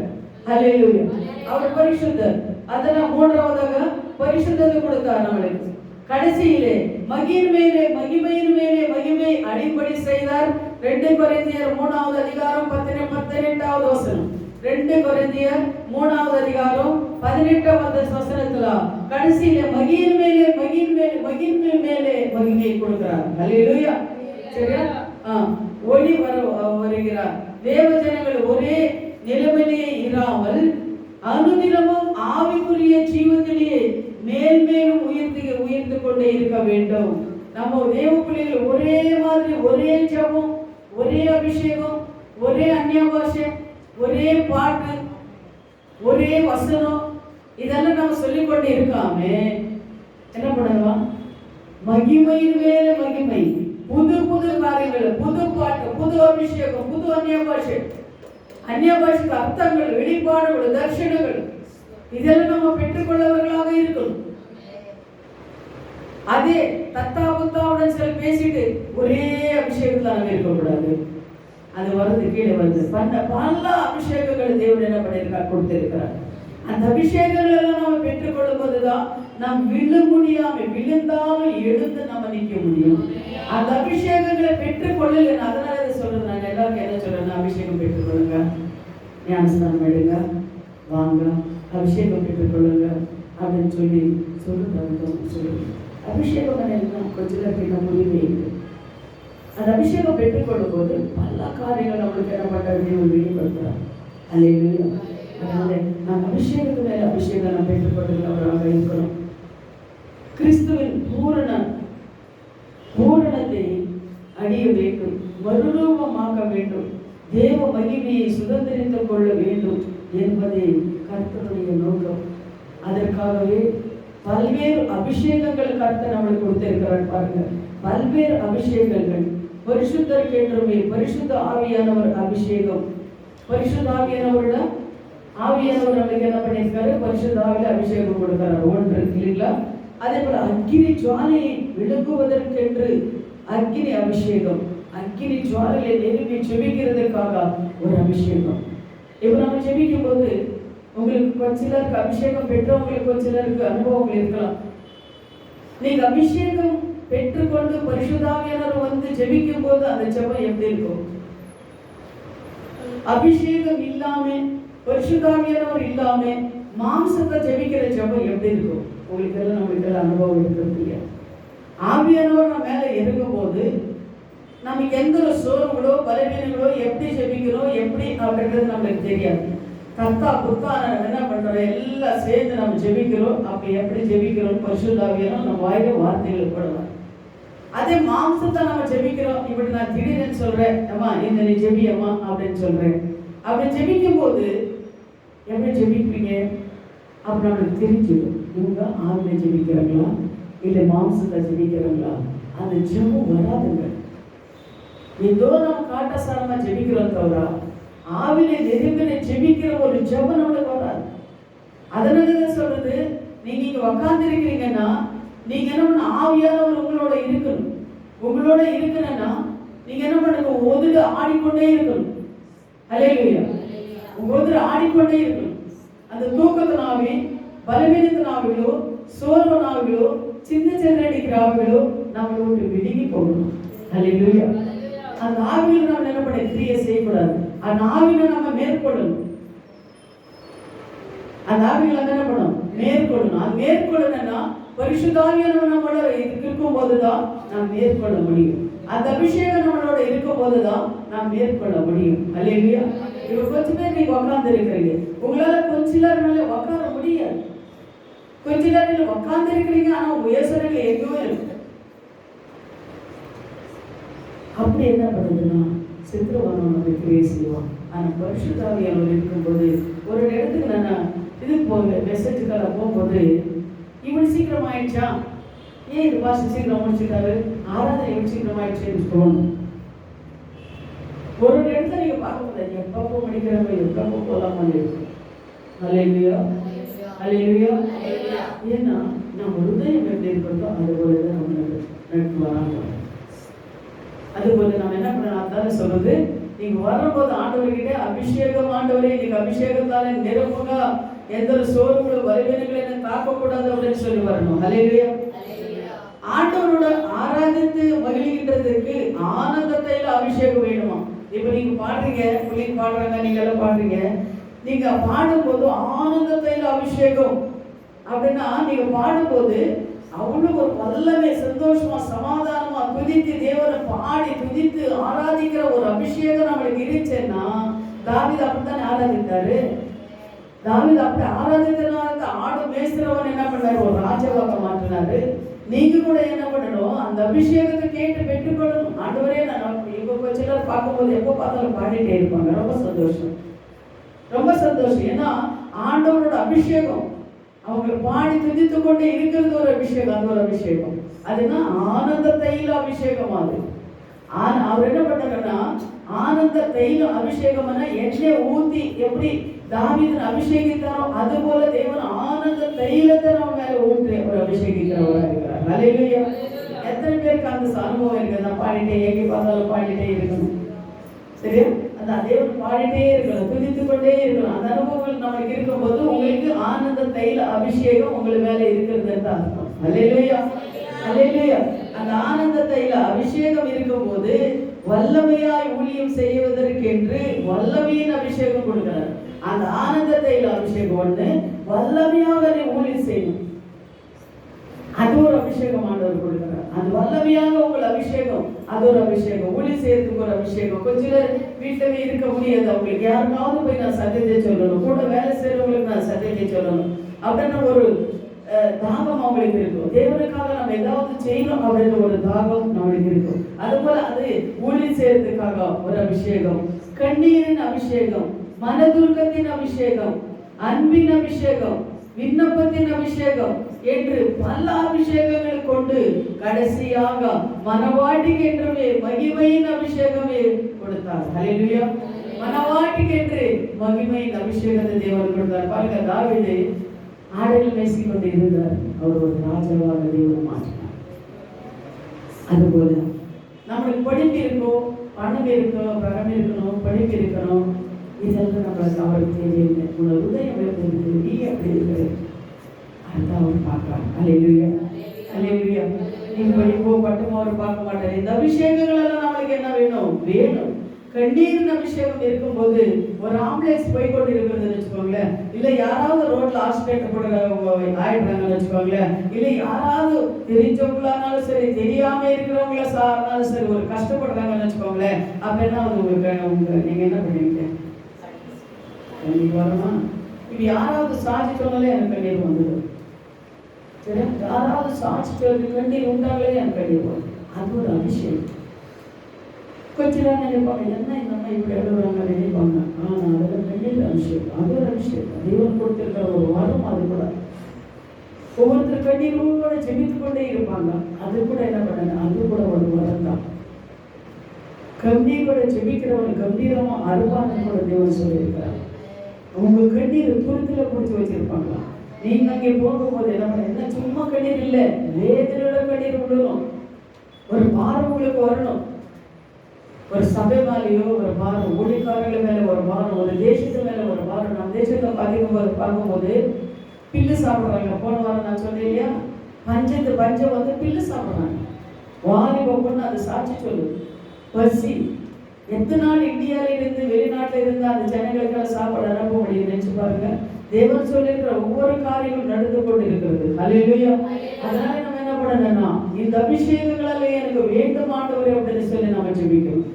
ஹல்லேலூயா. அவர் பரிசுத்தர். அதனால மூன்றாவதாக பரிசுத்தத்தை கொடுத்தார் நம்மளுக்கு. கடைசியிலே மகிமையின் மேலே மகிமையின் மேலே மகிமை அடிப்படை செய்தார். 2 கொரிந்தியர் 3வது அதிகாரம் 18வது வசனம். 2 கொரிந்தியர் 3வது அதிகாரம் 18வது வசனத்துல கடைசியில மகிமையின் மேலே மகிமையின் மேலே மகிமையின் மேலே மகிமை கொடுக்கிறார். ஹல்லேலூயா. சரியா? ஒளி வருகிறார். தேவ ஜனங்கள் ஒரே நிலைமையிலே இராமல் அனுதினமும் ஆவிக்குரிய ஜீவத்திலேயே மேல் மேலும் உயர்ந்து கொண்டே இருக்க வேண்டும். நம்ம தேவ பிள்ளைகள் ஒரே மாதிரி, ஒரே ஜெபம், ஒரே அபிஷேகம், ஒரே அந்நிய பாஷை, ஒரே பாட்டு, ஒரே வசனம், இதெல்லாம் நம்ம சொல்லிக்கொண்டு இருக்காம என்ன பண்ணலாம்? மகிமையின் மேல மகிமை, புது புது காரியங்கள், புது பாட்டு, புது அபிஷேகம், புது அந்நிய பாஷை, அந்நிய பாஷைக்கு அர்த்தங்கள், வெளிப்பாடுகள், தரிசனங்கள், இதெல்லாம் நம்ம பெற்றுக்கொள்ளவர்களாக இருக்கணும். அதே தத்தா புத்தாவுடன் சில பேசிட்டு ஒரே அபிஷேகத்துல நம்ம இருக்கக்கூடாது. அது வருது, கீழே வருது. பல அபிஷேகங்கள் தேவன் என்ன பண்ணியிருக்கார்? கொடுத்திருக்கிறார். அந்த அபிஷேகங்கள் எல்லாம் நம்ம பெற்றுக்கொள்ளும் போதுதான் நாம் விழுந்தாலும் எழுந்து நம்ம நிற்க முடியும். அந்த அபிஷேகங்களை பெற்றுக்கொள்ளல. அதனால இதை சொல்றது, நான் எல்லாருக்கும் என்ன சொல்றேன்? அபிஷேகம் பெற்றுக்கொள்ளுங்க, ஞானஸ்தானம் எடுங்க, வாங்க, அபிஷேகம் பெற்றுக்கொள்ளுங்க அப்படின்னு சொல்லுங்க. அபிஷேகம் எல்லாம் கொஞ்ச நேரம் முடிவே இல்லை. அந்த அபிஷேகம் பெற்றுக்கொள்ளும் போது பல காரியங்கள் நம்மளுக்கு என்ன பண்றது? வெளிப்படுத்துறாங்க. அல்லேலூயா. அதனால நான் அபிஷேகத்து மேல அபிஷேகம் நான் பெற்றுக்கொள்ளுகிறவராக இருக்கணும். கிறிஸ்துவின் பூரணத்தை அடைய வேண்டும், மறுரூபமாக்க வேண்டும், தேவ மகிமையை சுதந்திரித்துக் கொள்ள வேண்டும் என்பதே கர்த்தருடைய நோக்கம். அதற்காகவே பல்வேறு அபிஷேகங்கள் கர்த்தர் நம்மளுக்கு கொடுத்திருக்கிறார். பாருங்க, பல்வேறு அபிஷேகங்கள். பரிசுத்தருக்கு என்றுமே பரிசுத்த ஆவியானவர் அபிஷேகம். பரிசுத்த ஆவியானவரோட ஆவியானவர் நம்மளுக்கு என்ன பண்ணியிருக்காரு? பரிசுத்த ஆவியில அபிஷேகம் கொடுக்கிறார். ஒன்று இல்லைங்களா? அதே போல அக்கினி ஜுவாலையை விளக்குவதற்கென்று அக்கினி அபிஷேகம். அக்கினி ஜுவாலையை நெருங்கி ஜெபிக்கிறதுக்காக ஒரு அபிஷேகம். இப்போ நம்ம ஜெபிக்கும் போது உங்களுக்கு கொஞ்ச சிலருக்கு அபிஷேகம் பெற்றவங்களுக்கு கொஞ்ச சிலருக்கு அனுபவங்கள் இருக்கலாம். நீங்க அபிஷேகம் பெற்றுக்கொண்டு பரிசுத்தாவியானவர் வந்து ஜெபிக்கும் போது அந்த ஜெபம் எப்படி இருக்கும்? அபிஷேகம் இல்லாம, பரிசுத்தாவியானவர் இல்லாம மாம்சத்தை ஜெபிக்கிற ஜெபம் எப்படி இருக்கும்? உங்களுக்கு எல்லாம் நம்மளுக்கு எல்லாம் அனுபவம் இருக்கிறது இல்லையா? ஆவியானவர் நம்ம மேல இறங்கும் போது நமக்கு எந்த ஒரு சோர்வுகளோ பலவீனங்களோ எப்படி ஜெபிக்கிறோம் எப்படி அப்படின்றது நம்மளுக்கு தெரியாது. தத்தா புத்தா நம்ம என்ன பண்றோம்? எல்லாம் சேர்ந்து நம்ம ஜெபிக்கிறோம். அப்படி எப்படி ஜெபிக்கிறோம்? பரிசுத்தாவியானவர் நம்ம வாயில வார்த்தைகள் போடுவார். அதே மாம்சத்தை நம்ம ஜெபிக்கிறோம். இப்படி நான் திடீர்னு சொல்றேன், அம்மா இந்த நீ ஜெபியம்மா அப்படின்னு சொல்றேன். அப்படி ஜெபிக்கும் போது எப்படி ஜெபிப்பீங்க? அப்படி நம்மளுக்கு தெரிஞ்சிடும், இவங்க ஆவில ஜெபிக்கிறாங்களா இல்லை மாம்சத்தை ஜெபிக்கிறாங்களா? அந்த ஜெபம் வராதுங்க. ஏதோ நம்ம காட்டசாரமா ஜெபிக்கிறோம் தவிர ஆவில நெருங்கின ஜெபிக்கிற ஒரு ஜெபம் நம்மளுக்கு வராது. அதனாலதான் சொல்றது, நீங்க இங்க உட்கார்ந்து இருக்கிறீங்கன்னா நீங்க என்ன பண்ண? ஆவியானவர் உங்களோட இருக்கணும். உங்களோட இருக்கணும்னா நீங்க என்ன பண்ணுங்க? ஒதுல ஆடிக்கொண்டே இருக்கணும். அல்லேலூயா. ஒதுல ஆடிக்கொண்டே இருக்கணும். அந்த தூக்கத்தினாவே, பலவீனத்தினாவிலோ, சோர்வனாவிலோ, சின்ன சின்ன அடிக்கிற ஆவிலோ நம்மளோட விலகி போகணும். அல்லேலூயா. அந்த ஆவியில நம்ம என்ன பண்ண கிரியை செய்யக்கூடாது. அந்த ஆவியில நம்ம மேற்கொள்ளணும். அந்த ஆவியில என்ன பண்ணணும்? மேற்கொள்ளணும். அது மேற்கொள்ளணும்னா பரிசுத்த ஆவியானவர் நம்மளோட இருக்கும் போதுதான் நாம் மேற்கொள்ள முடியும். அந்த அபிஷேகம் நம்மளோட இருக்கும் போதுதான் நாம் மேற்கொள்ள முடியும். அல்லேலூயா. இப்ப கொஞ்ச பேர் நீங்க உட்கார்ந்து இருக்கிறீங்க, உங்களால கொஞ்ச நேரம் உட்கார முடியாது. கொஞ்ச நேரம் உட்கார்ந்து இருக்கிறீங்க, ஆனா உயர்சனங்க எங்கேயோ இருக்கு. அப்படி என்ன பண்ணுதுன்னா சித்திரவனம் நம்ம கிரியை செய்வோம். ஆனா பரிசுத்த ஆவியானவர் இருக்கும்போது ஒரு இடத்துக்கு நான் இது போக மெசேஜுக்காக போகும்போது இவன் சீக்கிரம் ஆயிடுச்சா, ஏன் இது பாஸ்டர் சீக்கிரம் முடிச்சுட்டாரு, ஆராதனை இவன் சீக்கிரம் ஆயிடுச்சுன்னு தோணும். ஒரு இடத்துல நீங்க பார்க்க முடியாது, எப்பப்போ முடிக்கிறவங்க எப்பப்போ போலாமல் இருக்கும். அல்லேலூயா, அல்லேலூயா. ஏன்னா நம்ம ஹிருதயம் எப்படி இருக்கிறதோ அது போலதான் நம்ம நடக்கு வராங்க. அதுபோல நம்ம என்ன பண்ணணும், அதான் சொல்றது, நீங்க வரும்போது ஆண்டவர்கிட்ட அபிஷேகம், ஆண்டவரே இன்னைக்கு அபிஷேகத்தால நிரப்புங்க, எந்த ஒரு சோர்வுகள வலிமைகளை என்ன தாக்கக்கூடாது அப்படின்னு சொல்லி வரணும். அல்லேலூயா. ஆண்டவரோட ஆராதித்து மகிழ்கின்றதுக்கு ஆனந்தத்தையில அபிஷேகம் வேணுமா? இப்ப நீங்க பாடுறீங்க, பிள்ளைங்க பாடுறாங்க, நீங்க எல்லாம் பாடுறீங்க, நீங்க பாடும்போது ஆனந்தத்தையில அபிஷேகம் அப்படின்னா நீங்க பாடும்போது அவ்வளவு ஒரு வல்லமை, சந்தோஷமா, சமாதானமா துதித்து தேவனை பாடி துதித்து ஆராதிக்கிற ஒரு அபிஷேகம் நம்மளுக்கு இருந்துச்சுன்னா, தாவீது அப்படித்தானே ஆராதித்தாரு. தாவீது அப்படி ஆராதித்தனால ஆடு மேய்க்கிறவன் என்ன பண்ணாரு, ஒரு ராஜாவாக மாற்றினாரு. நீங்க கூட என்ன பண்ணணும், அந்த அபிஷேகத்தை கேட்டு பெற்றுக்கொள்ளணும். ஆண்டவரே நான் இப்ப கொஞ்ச நேரம் பார்க்கும்போது எப்போ பார்த்தாலும் பாடிட்டே இருப்பாங்க. ரொம்ப சந்தோஷம், ரொம்ப சந்தோஷம். ஏன்னா ஆண்டவரோட அபிஷேகம் அவங்க பாடி துதித்து கொண்டே இருக்கிறது ஒரு அபிஷேகம். அது ஒரு அபிஷேகம், அதுனா ஆனந்த தைல அபிஷேகம். அது அவர் என்ன பண்ணாருன்னா ஆனந்த தைல அபிஷேகம்னா எண்ணெய் ஊத்தி எப்படி தாவீதன் அபிஷேகித்தாரோ அது போல தேவன் ஆனந்த தைலத்தை நம்ம மேல ஊற்றி ஒரு அபிஷேகிக்கிறவராக இருக்கிறார். அல்லேலூயா. எத்தனை பேருக்கு அந்த அனுபவம் இருக்குது? நான் பாடிட்டே எங்கே பார்த்தாலும் பாடிட்டே இருக்கணும், சரியா? அந்த தேவன் பாடிட்டே இருக்கணும், துதித்து கொண்டே இருக்கணும். அந்த அனுபவங்கள் நமக்கு இருக்கும்போது உங்களுக்கு ஆனந்த தைல அபிஷேகம் உங்களுக்கு மேல இருக்கிறது தான் அர்த்தம். அல்லேலூயா, அல்லேலூயா. அந்த ஆனந்த தைல அபிஷேகம் இருக்கும்போது வல்லமையாய் ஊழியம் செய்வதற்கென்று வல்லமையின் அபிஷேகம் கொடுக்கிறார். அந்த ஆனந்த தைல அபிஷேகம் ஒன்று, வல்லமையாக நீ ஊழியம் செய்யணும், அது ஒரு அபிஷேகம் ஆண்டவர் கொடுக்கிறார். அது வல்லமையாக உங்கள் அபிஷேகம், அது ஒரு அபிஷேகம். ஊழியம் செய்யறதுக்கு ஒரு அபிஷேகம். கொஞ்ச நேரம் வீட்டிலே இருக்க முடியாது, அவங்களுக்கு யாருக்காவது போய் நான் சத்தியத்தை சொல்லணும், கூட வேலை செய்யறவங்களுக்கு நான் சத்தியத்தை சொல்லணும் அப்படின்னு ஒரு தாகம் அவங்களுக்கு இருக்கும். தேவனுக்காக நம்ம ஏதாவது செய்யணும் அப்படின்னு ஒரு தாகம் நம்மளுக்கு இருக்கும். அது போல அது ஊழியம் செய்யறதுக்காக ஒரு அபிஷேகம், கண்ணீரின் அபிஷேகம், மனதுருக்கத்தின் அபிஷேகம், அன்பின் அபிஷேகம், விண்ணப்பத்தின் அபிஷேகம் என்று பல அபிஷேகங்களை கொண்டு கடைசியாக மனவாட்டிக்கு என்று மகிமையின் அபிஷேகமே கொடுத்தார். ஹல்லேலூயா. மனவாட்டிக்கு என்று மகிமையின் அபிஷேகத்தை தேவன் கொடுத்தார். பாருங்க, தாவீது ஆடுகள் மேய்ச்சிக் கொண்டு இருந்தார், அவர் ஒரு ராஜாவாக தேவன் மாற்றினார். அதுபோல நம்மளுக்கு படிப்பு இருக்கணும், பணம் இருக்கணும், பணம் இருக்கணும், படிப்பு இருக்கணும், இதெல்லாம் நம்மளுக்கு அவருக்கு தெரியல. உங்களோட உதயம் எப்படி இருக்குது, நீ எப்படி இருக்கிற, அதுதான் அவர் பார்க்குறாங்க. அல்லேலூயா, அல்லேலூயா. நீங்க படிப்போ பட்டமோ அவர் பார்க்க மாட்டார். இந்த அபிஷேகங்கள் எல்லாம் நம்மளுக்கு என்ன வேணும்? வேணும். கண்ணீரின் அபிஷேகம் இருக்கும்போது ஒரு ஆம்புலன்ஸ் போய்கொண்டு இருக்கிறதுன்னு வச்சுக்கோங்களேன், இல்லை யாராவது ரோட்ல ஆக்சிடென்ட் போட ஆயிடுறாங்கன்னு வச்சுக்கோங்களேன், இல்லை யாராவது தெரிஞ்சவங்களானாலும் சரி தெரியாம இருக்கிறவங்கள சார்னாலும் சரி ஒரு கஷ்டப்படுறாங்கன்னு வச்சுக்கோங்களேன், அப்ப என்ன உங்களுக்கு நீங்க என்ன பண்ணுவீங்க? கண்ணீர் வருமா? இப்ப யாராவது சாட்சி சொன்னாலே எனக்கு கண்ணீர் வந்துடும். சரி, யாராவது சாட்சி சொல்லி கண்ணீர் உண்டாங்களே எனக்கு கண்ணீர் வரும். அது ஒரு அபிஷேகம். கொஞ்ச நேரம் நினைப்பாங்க, என்ன இந்த அம்மா இப்படி எழுதுறாங்க நினைப்பாங்க. ஆனால் அதில் கண்ணீர் அபிஷேகம், அது ஒரு அபிஷேகம். தேவன் கொடுத்திருக்கிற ஒரு வரம். அது கூட ஒவ்வொருத்தர் கண்ணீரோட ஜெபித்து கொண்டே இருப்பாங்க. அது கூட என்ன பண்ணாங்க, அது கூட ஒரு வரம் தான். கண்ணீரோட ஜெபிக்கிறவங்க கம்பீரமா அருவான்னு கூட தேவன் சொல்லியிருக்கிறார். உங்க கண்ணீர் துருத்துல பிடிச்சி வச்சிருப்பாங்களா? நீங்க அங்கே போகும்போது என்ன பண்ண, என்ன சும்மா கண்ணீர் இல்லை, வேதனையோட கண்ணீர் விடணும். ஒரு பாரம் உங்களுக்கு வரணும். ஒரு சபை மேலேயோ ஒரு பாரம், ஊழியக்காரர்கள் மேல ஒரு பாரம், ஒரு தேசத்து மேல ஒரு பாரம். நம்ம தேசத்தை பார்க்கும்போது பில்லு சாப்பிட்றாங்க. போன வாரம் நான் சொன்னேன் இல்லையா, பஞ்சம் வந்து பில்லு சாப்பிட்றாங்க. வாலிப பொண்ணு அது சாட்சி சொல்லுது. பசி. எத்தனை நாள் இந்தியாவில இருந்து வெளிநாட்டில இருந்து அந்த ஜனங்களுக்கான சாப்பாடு அனுப்ப முடியும் நினைச்சு பாருங்க. தேவன் சொல்லியிருக்கிற ஒவ்வொரு காரியமும் நடந்து கொண்டு இருக்கிறது. ஹல்லேலூயா. அதனால நம்ம என்ன பண்ணணும்னா, இந்த அபிஷேகங்களாலே எனக்கு வேண்டும் ஆண்டவரே அப்படின்னு சொல்லி நம்ம ஜெபிக்கணும்.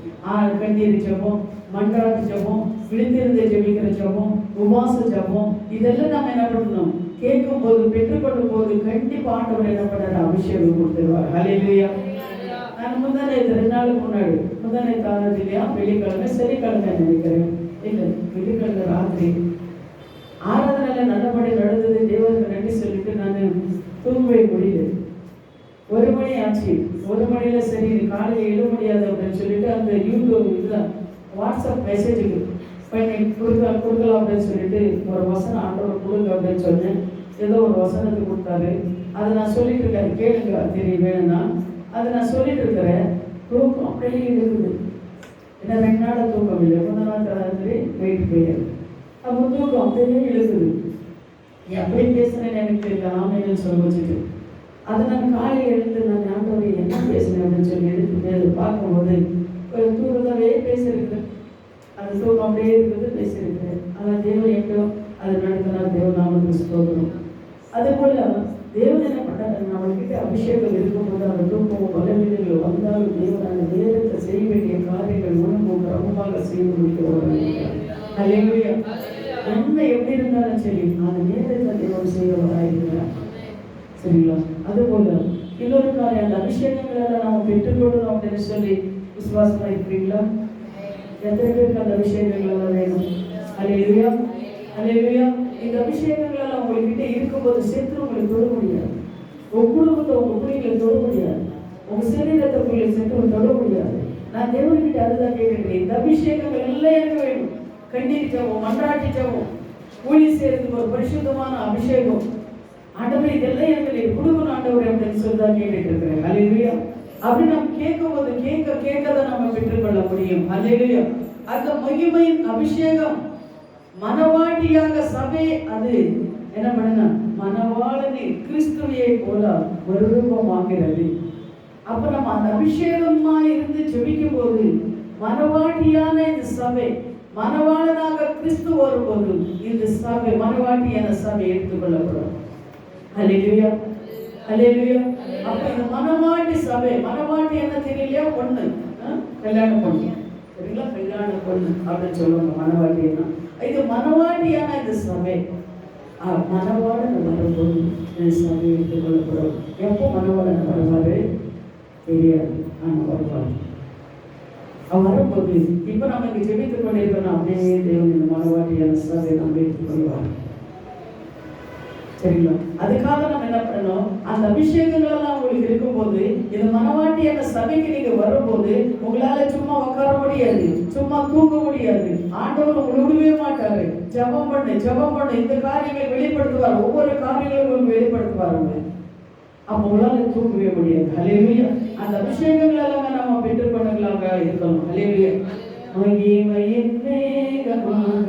கண்ணீர் ஜெபம், மன்றாட்டு ஜெபம், விழித்திருந்து ஜெபிக்கிற ஜெபம், உபாச ஜெபம், இதெல்லாம் நம்ம என்ன பண்ணணும், கேட்கும் போது பெற்றுக்கொள்ளும் போது கண்டிப்பா ஆண்டவர் என்ன பண்ணாரு, அபிஷேகம் கொடுத்துருவார். ஹல்லேலூயா. நான் முந்தானே 2 நாளுக்கு முன்னாடி முந்தானே தானது இல்லையா, வெள்ளிக்கிழமை சனிக்கிழமை நினைக்கிறேன், இல்லை வெள்ளிக்கிழமை ராத்திரி ஆராதனை நல்லபடி நடந்தது. தேவனுக்கு நன்றி சொல்லிட்டு நான் தூங்கவே முடியல. 1 மணி ஆச்சு. 1 மணியில சரி காலையில் எழுத முடியாது அப்படின்னு சொல்லிட்டு அந்த யூடியூப் இதில் வாட்ஸ்அப் மெசேஜுக்கு பண்ணி கொடுக்கலாம் அப்படின்னு சொல்லிட்டு ஒரு வசனம் ஆண்டவர் கொடுங்க அப்படின்னு சொன்னேன். ஏதோ ஒரு வசனத்தை கொடுத்தாரு. அதை நான் சொல்லிட்டு இருக்கேன், கேளுங்க தெரியும் வேணும்னா. அதை நான் சொல்லிட்டு இருக்கிறேன். தூக்கம் அப்படியே இருக்குது. ஏன்னா 2 நாள் தூக்கம் இல்லை. 1 நாள் ராத்திரி வெயிட் போயிடுது. அப்போ தூக்கம் அப்படியே இழுக்குது. எப்படி பேசுனேன்னு எனக்கு தெரியல. ஆமைன்னு சொல்ல வச்சுட்டு அதை நான் காலையில் எழுந்து நான் ஆண்டவரை என்ன பேசுனேன் அப்படின்னு சொல்லி எடுத்து பார்க்கும்போது தூரத்தாவே பேசியிருக்கிறேன். அது தூக்கம் அப்படியே இருக்குது, பேசியிருக்கிறேன். ஆனால் தேவன் எப்போ அது நடத்தினா தேவன் நாமத்துக்கு ஸ்தோத்திரம். அதுபோல் தேவன் என்ன பண்ணாரு, நம்மகிட்ட அபிஷேகம் இருக்கும்போது அந்த தூக்கம் பலவீனங்கள் வந்தாலும் தேவன் அந்த நேரத்தை செய்ய வேண்டிய காரியங்கள் உணவும் கிரமமாக செய்து முடிக்கிறவர்கள். ஹல்லேலூயா. என்ன எப்படி இருந்தாலும் சரி அந்த நேரத்தை தேவன் செய்கிறவராயிருக்கிறார். சரிங்களா? அதுபோல இன்னொரு காரியம், அந்த அபிஷேகங்களெல்லாம் நம்ம பெற்றுக்கொள்ளணும் அப்படின்னு சொல்லி விசுவாசமா இருக்கிறீங்களா? எத்தனை பேருக்கு அந்த அபிஷேகங்கள் எல்லாம் வேணும்? ஹல்லேலூயா. ஹல்லேலூயா. இந்த அபிஷேகங்கள் எல்லாம் உங்ககிட்ட இருக்கும்போது சேர்த்து உங்களுக்கு தொட முடியாது. உங்க குடும்பத்தை உங்க பிள்ளைகளை தொட முடியாது. உங்க சரீரத்துக்குள்ளே சேர்த்து தொட முடியாது. நான் தேவன்கிட்ட அதுதான் கேட்கிறேன். இந்த அபிஷேகங்கள் எல்லாம் எனக்கு வேணும். கண்ணீர் ஜெபம், மன்றாட்டு ஜெபம், ஊழி செய்யறதுக்கு ஒரு பரிசுத்தமான அபிஷேகம். ஆண்டவரே இதெல்லாம் எனக்கு கொடுக்கணும் ஆண்டவரே அப்படின்னு சொல்லி தான் கேட்டுட்டு இருக்கிறேன். ஹல்லேலூயா. அப்படி நம்ம கேட்கும் போது கேட்கதான் நம்ம பெற்றுக்கொள்ள முடியும். ஹல்லேலூயா. அந்த மகிமையின் அபிஷேகம் மனவாட்டியாக சபை அது என்ன பண்ணுங்க, மனவாளனை கிறிஸ்துவையை போல மறுரூபமாகிறது. அப்ப நம்ம அந்த அபிஷேகமா இருந்து ஜெபிக்கும் போது மனவாட்டியான இந்த சபை, மனவாளனாக கிறிஸ்து வரும்போது இந்த சபை மனவாட்டியான சபை எடுத்துக்கொள்ளப்படும். ஹல்லேலூயா. ஹல்லேலூயா. அப்ப இந்த மனவாட்டி சபை, மனவாட்டி என்ன தெரியலையா, பொண்ணு, கல்யாண பொண்ணு, சரிங்களா, கல்யாண பொண்ணு அப்படின்னு சொல்லுவாங்க மனவாட்டி. என்ன இது மனவாட்டியான இந்த சபை. மனவாளன் வரும்போது இந்த சபை எடுத்துக்கொள்ளப்படும். எப்போ மனவாளன் வருவாரு தெரியாது, ஆனால் வருவார். அவன் வரும்போது இப்ப நம்ம இங்க ஜெபித்துக் கொண்டிருக்கணும். அப்படியே தேவன் இந்த மனவாட்டியான சபை நம்ம எடுத்துக்கொள்வார். சரிங்களா? அதுக்காக நம்ம என்ன பண்ணணும், அந்த அபிஷேகங்கள் எல்லாம் உங்களுக்கு இருக்கும்போது இந்த மனவாட்டியான சபைக்கு நீங்க வரும்போது உங்களால சும்மா உட்கார முடியாது, சும்மா தூங்க முடியாது. ஆண்டவர் உங்களை விடவே மாட்டாரு. ஜெபம் பண்ணு இந்த காரியங்களை வெளிப்படுத்துவார். ஒவ்வொரு காரியங்களும் உங்களுக்கு வெளிப்படுத்துவாருங்க. அப்ப உங்களால தூங்கவே முடியாது. ஹல்லேலூயா. அந்த அபிஷேகங்கள் எல்லாம் நம்ம பெற்றுக்கொண்டவர்களாக இருக்கணும். ஹல்லேலூயா. மகிமையின் மேகமாக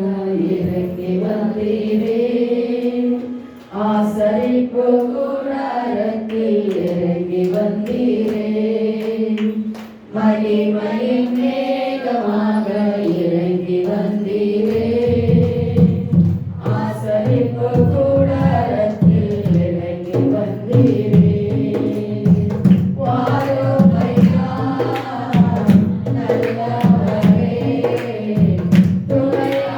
இறங்கி வந்தீரே, ஆசரிப்பு கூடாரத்தில் இறங்கி வந்தீரே, மகிமையின் மேகமாக இறங்கி வந்தீரே, ஆசரிப்பு கூடாரத்தில் இறங்கி வந்தீரே. வாரோமையா நல்லவரே, துணையா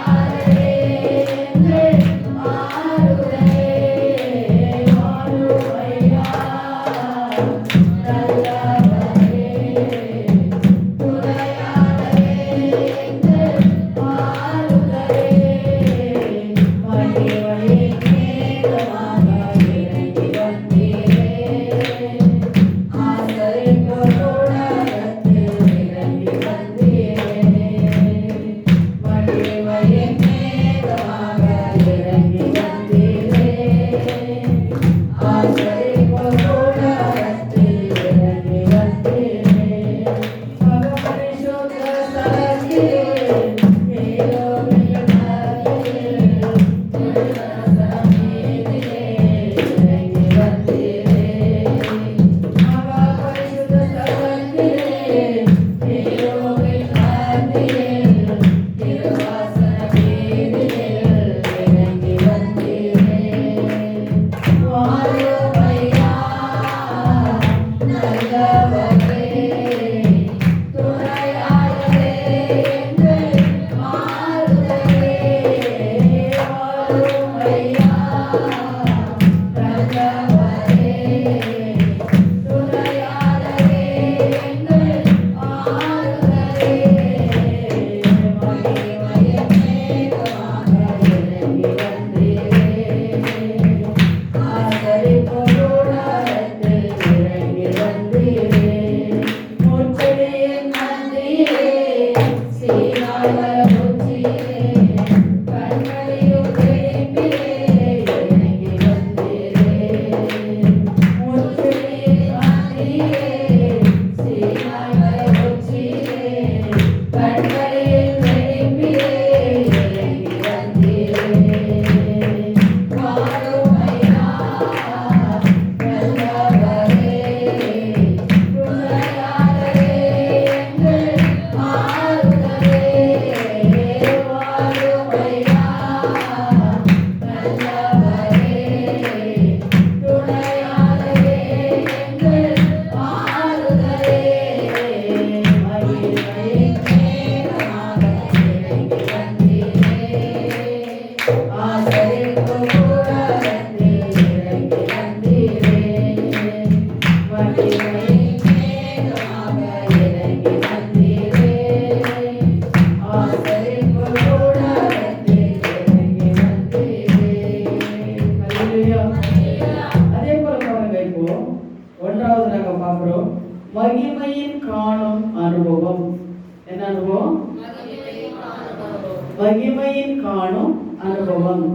மகிமையின் காணும் அனுபவம்.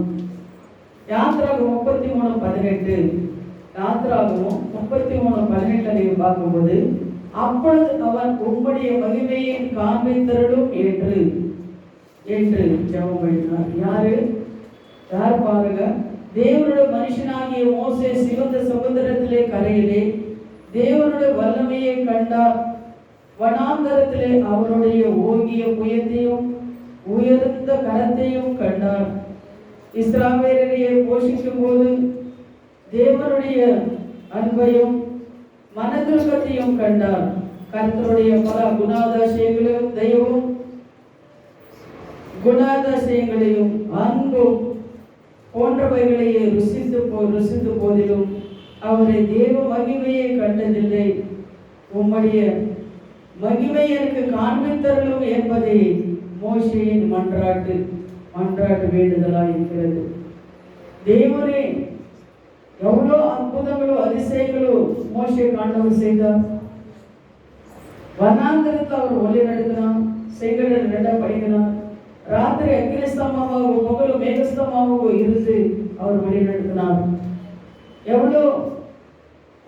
யாத்திராகமம் 33:18, யாத்திராகமம் 33:18 நீங்க பார்க்கும்போது, அப்பொழுது அவன் உம்முடைய மகிமையை காண்பித்தருளும் என்று ஜெபம் பண்ணினார். யார் பாருங்க, தேவனுடைய மனுஷனாகிய மோசே சிவந்த சமுத்திரத்திலே கரையிலே தேவனுடைய வல்லமையை கண்டார். வனாந்தரத்திலே அவருடைய ஓங்கிய புயத்தையும் உயர்ந்த கரத்தையும் கண்டார். இஸ்ராயேலரை போஷிக்கும் போது தேவனுடைய அன்பையும் மனதுருக்கத்தையும் கண்டார். கர்த்தருடைய பல குணாதிசயங்களையும் தயவும் குணாதிசயங்களையும் அன்பும் போன்றவைகளையே ருசித்து போதிலும் அவரை தேவ மகிமையை கண்டதில்லை. உம்முடைய மகிமை எனக்கு காண்பித்தருளும் என்பதை மோசேயின் மன்றாட்டு வேண்டுதலாக இருக்கிறது. தேவனே எவ்வளோ அற்புதங்களோ அதிசயங்களோ மோசே காண்டவர் செய்தார். வனாந்தரத்தில் அவர் ஒளி நடத்தினார், செங்கடல் ரெண்டா படிக்கிறார். ராத்திரி அக்னிஸ்தம்பமாக பகல் மேகஸ்தம்பமாக இருந்து அவர் வழி நடத்தினார். எவ்வளோ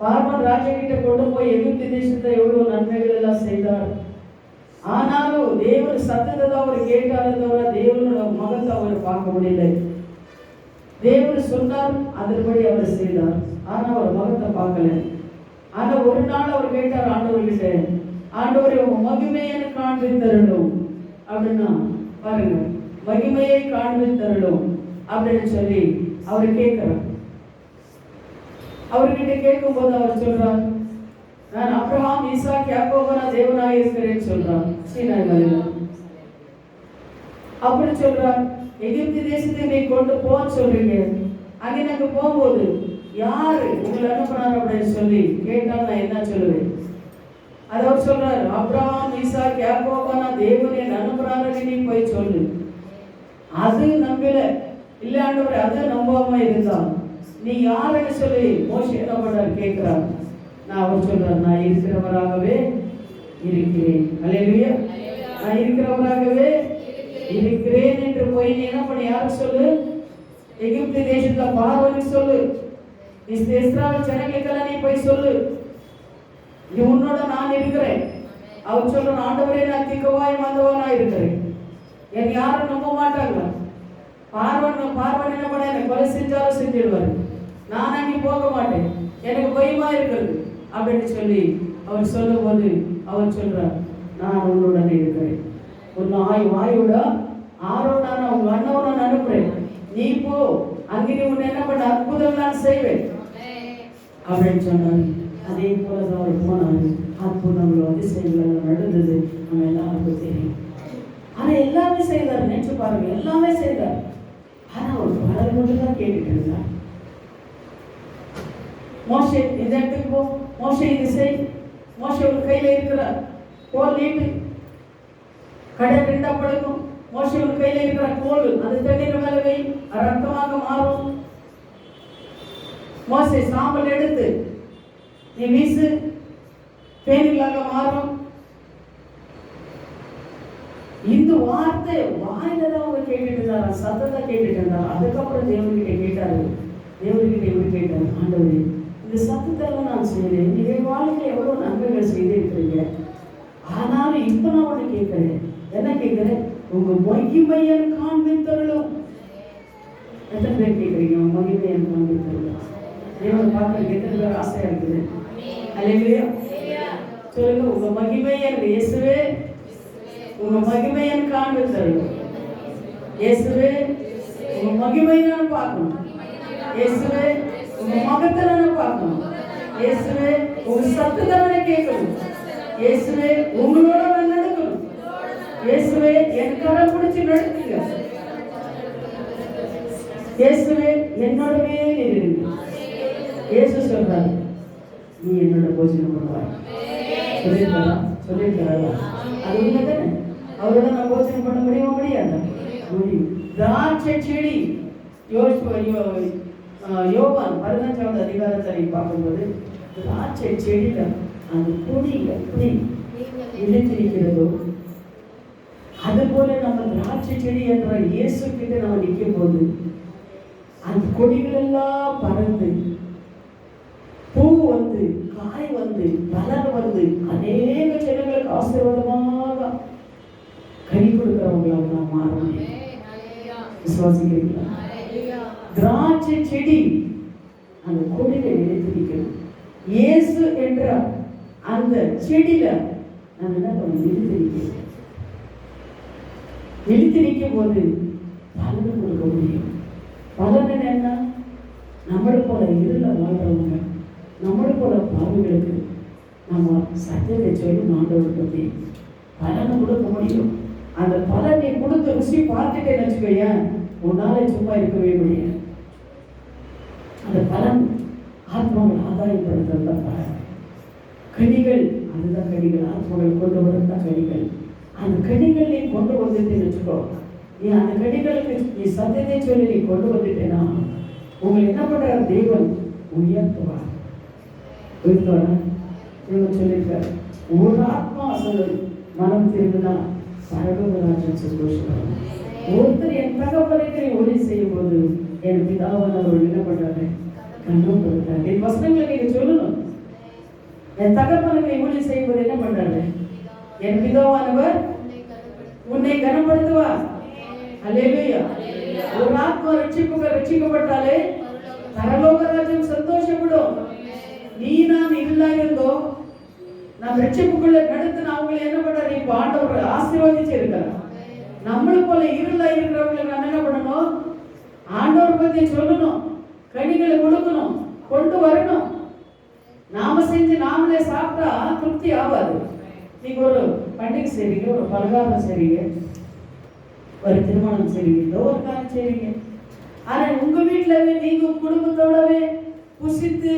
பார்வன் ராஜா கிட்ட கொண்டு போய் எகிப்து தேசத்தை எவ்வளவு நன்மைகள் எல்லாம் செய்தார். ஆனாலும் தேவன் சத்தத்தை தான் அவர் கேட்டாரே தவிர தேவனோட மகத்தை அவர் பார்க்க முடியல. தேவன் சொன்னார், அதன்படி அவர் செய்தார். ஆனா அவர் மகத்தை பார்க்கல. ஆனா ஒரு நாள் அவர் கேட்டார் ஆண்டவர்கிட்ட, ஆண்டவரை உங்க மகிமையை காண்பித்தருளும் அப்படின்னா பாருங்க, மகிமையை காண்பித்தருளும் அப்படின்னு சொல்லி அவர் கேட்கிறார். அவர்கிட்ட கேட்கும் போது அவர் சொல்றார், நான் அப்ரஹாம் ஈசாக் யாக்கோபா தேவனாய் இருக்கிறேன்னு சொல்றார். சீனாய் மலையில அப்படி சொல்றார். எகிப்து தேசத்தை நீ கொண்டு போன்னு சொல்றீங்க, அங்கே நாங்க போகும்போது யாரு உங்களை அனுப்புனார் அப்படின்னு சொல்லி கேட்டால் நான் என்ன சொல்லுவேன்? அது அவர் சொல்றாரு, அப்ரஹாம் ஈசாக் யாக்கோபா தேவன் என்ன அனுப்புறாரு நீ போய் சொல்லு. அது நம்பல இல்ல ஆண்டவரே, அதை நம்பாம இருந்தான் நீ யாருன்னு சொல்லி மோசே என்ன பண்றாரு கேட்கிறார். நான் அவர் சொல்றாரு, நான் இருக்கிறவராகவே இருக்கிறேன். அல்லேலூயா, நான் இருக்கிறவராகவே இருக்கிறேன் என்று போய் நீ என்ன பண்ண யாருக்கு சொல்லு? எகிப்து தேசத்துல பார்வோனுக்கு சொல்லு. இஸ்ரவேல் ஜனங்களுக்கெல்லாம் நீ போய் சொல்லு, நீ உன்னோட நான் இருக்கிறேன். அவர் சொல்ற, ஆண்டவரே நான் திக்கவாய் மாந்தவனா இருக்கிறேன், என் யாரும் நம்ப மாட்டாங்க. பார்வன் என்ன பண்ண எனக்கு கொலை செஞ்சாலும் செஞ்சிடுவாரு, நான் அங்கே போக மாட்டேன், எனக்கு பயமா இருக்கிறது அப்படின்னு சொல்லி அவர் சொல்லும் போது அவர் சொல்றார், நான் உன்னுடன் இருக்கிறேன். உன் வாயோட ஆரோட உங்க அண்ணவனை நான் அனுப்புறேன், நீ போ, அங்கே நீ உன்னை என்ன பண்ண அற்புதம் நான் செய்வேன் அப்படின்னு சொன்னார். அதே போலதான் அவர் போனாரு. அற்புதங்களோ அதிசயங்களோ நடந்தது, நம்ம எல்லாருக்கும் தெரியும். ஆனா எல்லாமே செய்தார், நினைச்சு பாருங்க, எல்லாமே செய்தார். ஆனா ஒரு பாடல் மட்டும் தான் கேட்டுட்டு இருந்தார். மோசே இந்த இடத்துக்கு போ, மோசே இது செய், மோசே ஒரு கையில இருக்கிற கோல் நீட்டு, கடல் ரெண்டா படுக்கும். மோசே ஒரு கையில இருக்கிற கோல் அது தண்ணீர் மேல வை, ரத்தமாக மாறும். மோசே சாம்பல் எடுத்து நீ வீசு, தேனிகளாக மாறும். இந்த வார்த்தை வாயில தான் அவங்க கேட்டுட்டு இருந்தாரா, சத்தத்தை கேட்டுட்டு இருந்தாரா. அதுக்கப்புறம் தேவன்கிட்ட கேட்டாரு. தேவன்கிட்ட எப்படி கேட்டாரு, ஆண்டவரே இந்த சத்தத்தெல்லாம் நான் செய்யறேன், நீங்க வாழ்க்கையில எவ்வளவு நன்மைகள் செய்திருக்கிறீங்க, ஆனாலும் இப்ப நான் உன்னை கேட்கிறேன், என்ன கேட்கிறேன்? உங்க மகிமையை காண்பித்தருளும். எத்தனை பேர் கேட்குறீங்க உங்க மகிமையை காண்பித்தருளும்? தேவன் பார்க்கறதுக்கு எத்தனை பேர் ஆசையா இருக்குது? அல்லேலூயா சொல்லுங்க, உங்க மகிமையை இயேசுவே, உங்க மகிமையை காண்பித்தருளும். இயேசுவே உங்க மகிமையை நான் பார்க்கணும். இயேசுவே உங்க மகத்தை நான் பார்க்கணும். இயேசுவே உங்க சத்தத்தை நான் கேட்கணும். இயேசுவே உங்களோட நான் நடக்கணும். இயேசுவே என் கரம் பிடிச்சு நடத்துங்க. இயேசுவே என்னோடவே இருங்க. இயேசு சொல்றாரு, நீ என்னோட போஜனம் பண்ணுவாய். சொல்லியிருக்காரா? அது உண்மைதானே? அவரோட நான் போஜனம் பண்ண முடியுமா? முடியாதா? முடியும். திராட்சை செடி யோவான் 15வது அதிகாரத்தை பார்க்கும்போது திராட்சை செடியில அந்த கொடி எப்படி இழைத்திருக்கிறதோ அதுபோல நம்ம திராட்சை செடி என்ற இயேசு கிட்ட நம்ம நிற்கும் போது அந்த கொடிகள் எல்லாம் பறந்து பூ வந்து காய் வந்து பலன் வந்து அநேக ஜனங்களுக்கு ஆசீர்வாதமாக கனி கொடுக்கிறவங்களாக நாம் மாறணும். விசுவாசிக்கிறீங்களா? திராட்சை செடி அந்த கொடியில நிலைத்து நிற்கணும். இயேசு என்ற அந்த செடியில நம்ம என்ன பண்ணணும்? நிலைத்து நிற்கும் போது பலன் கொடுக்க முடியும். பலன் என்ன? நம்மளை போல இருள வாழ்றவங்க, நம்மளை போல பாவிகளுக்கு நம்ம சத்தியத்தை சொல்லி ஆண்டவர் பற்றி பலனை கொடுக்க முடியும். அந்த பலனை கொடுத்து ருசி பார்த்துட்டே வச்சுக்கோயேன், உன்னால சும்மா இருக்கவே முடியாது. அந்த பலன் ஆத்மாவை ஆதாயப்படுத்துறது தான் பலன். கனிகள் அதுதான் கனிகள். ஆத்மாவை கொண்டு வரது தான் கனிகள். அந்த கனிகள் நீ கொண்டு வந்துட்டேன்னு வச்சுக்கோ. நீ அந்த கனிகளுக்கு நீ சத்தியத்தை சொல்லி நீ கொண்டு வந்துட்டேன்னா உங்களை என்ன பண்ற தேவன் உயர்த்துவார். தேவன் சொல்லியிருக்கார், ஒரு ஆத்மா மனம் திரும்பினா பரலோகராஜ்யம் சந்தோஷம். ஒருத்தர் என் தகப்பனுக்கு ஒளி செய்யும் போது என் பிதாவானவர் என்ன பண்றாரு? கண்ணும் கொடுத்தாரு. என் வசனங்களை நீங்க சொல்லணும். என் தகப்பனுக்கு ஒளி செய்யும் போது என்ன பண்றாரு? என் பிதாவானவர் உன்னை கனப்படுத்துவார். அல்லேலூயா. ஒரு ஆத்மா ரட்சிக்கப்பட்டாலே பரலோகராஜ்யம் சந்தோஷப்படும். நீ நான் இல்லா இருந்தோம், நம்ம ரட்சிப்புக்குள்ள நடத்தின அவங்களை என்ன பண்றாரு? இப்ப ஆண்டவர் ஆசீர்வதிச்சு இருக்கிறார். நம்மளை போல இருளா இருக்கிறவங்களை நம்ம என்ன பண்ணணும்? ஆண்டவர் பத்தி சொல்லணும், கனிகளை கொடுக்கணும், கொண்டு வரணும். நாம செஞ்சு நாமளே சாப்பிட்டா திருப்தி ஆகாது. நீங்க ஒரு பண்டிகை செய்றீங்க, ஒரு பலகாரம் செய்றீங்க, ஒரு திருமணம் செய்றீங்க, ஏதோ ஒரு காரியம் செய்றீங்க. ஆனா உங்க வீட்டுலவே நீங்க குடும்பத்தோடவே புசித்து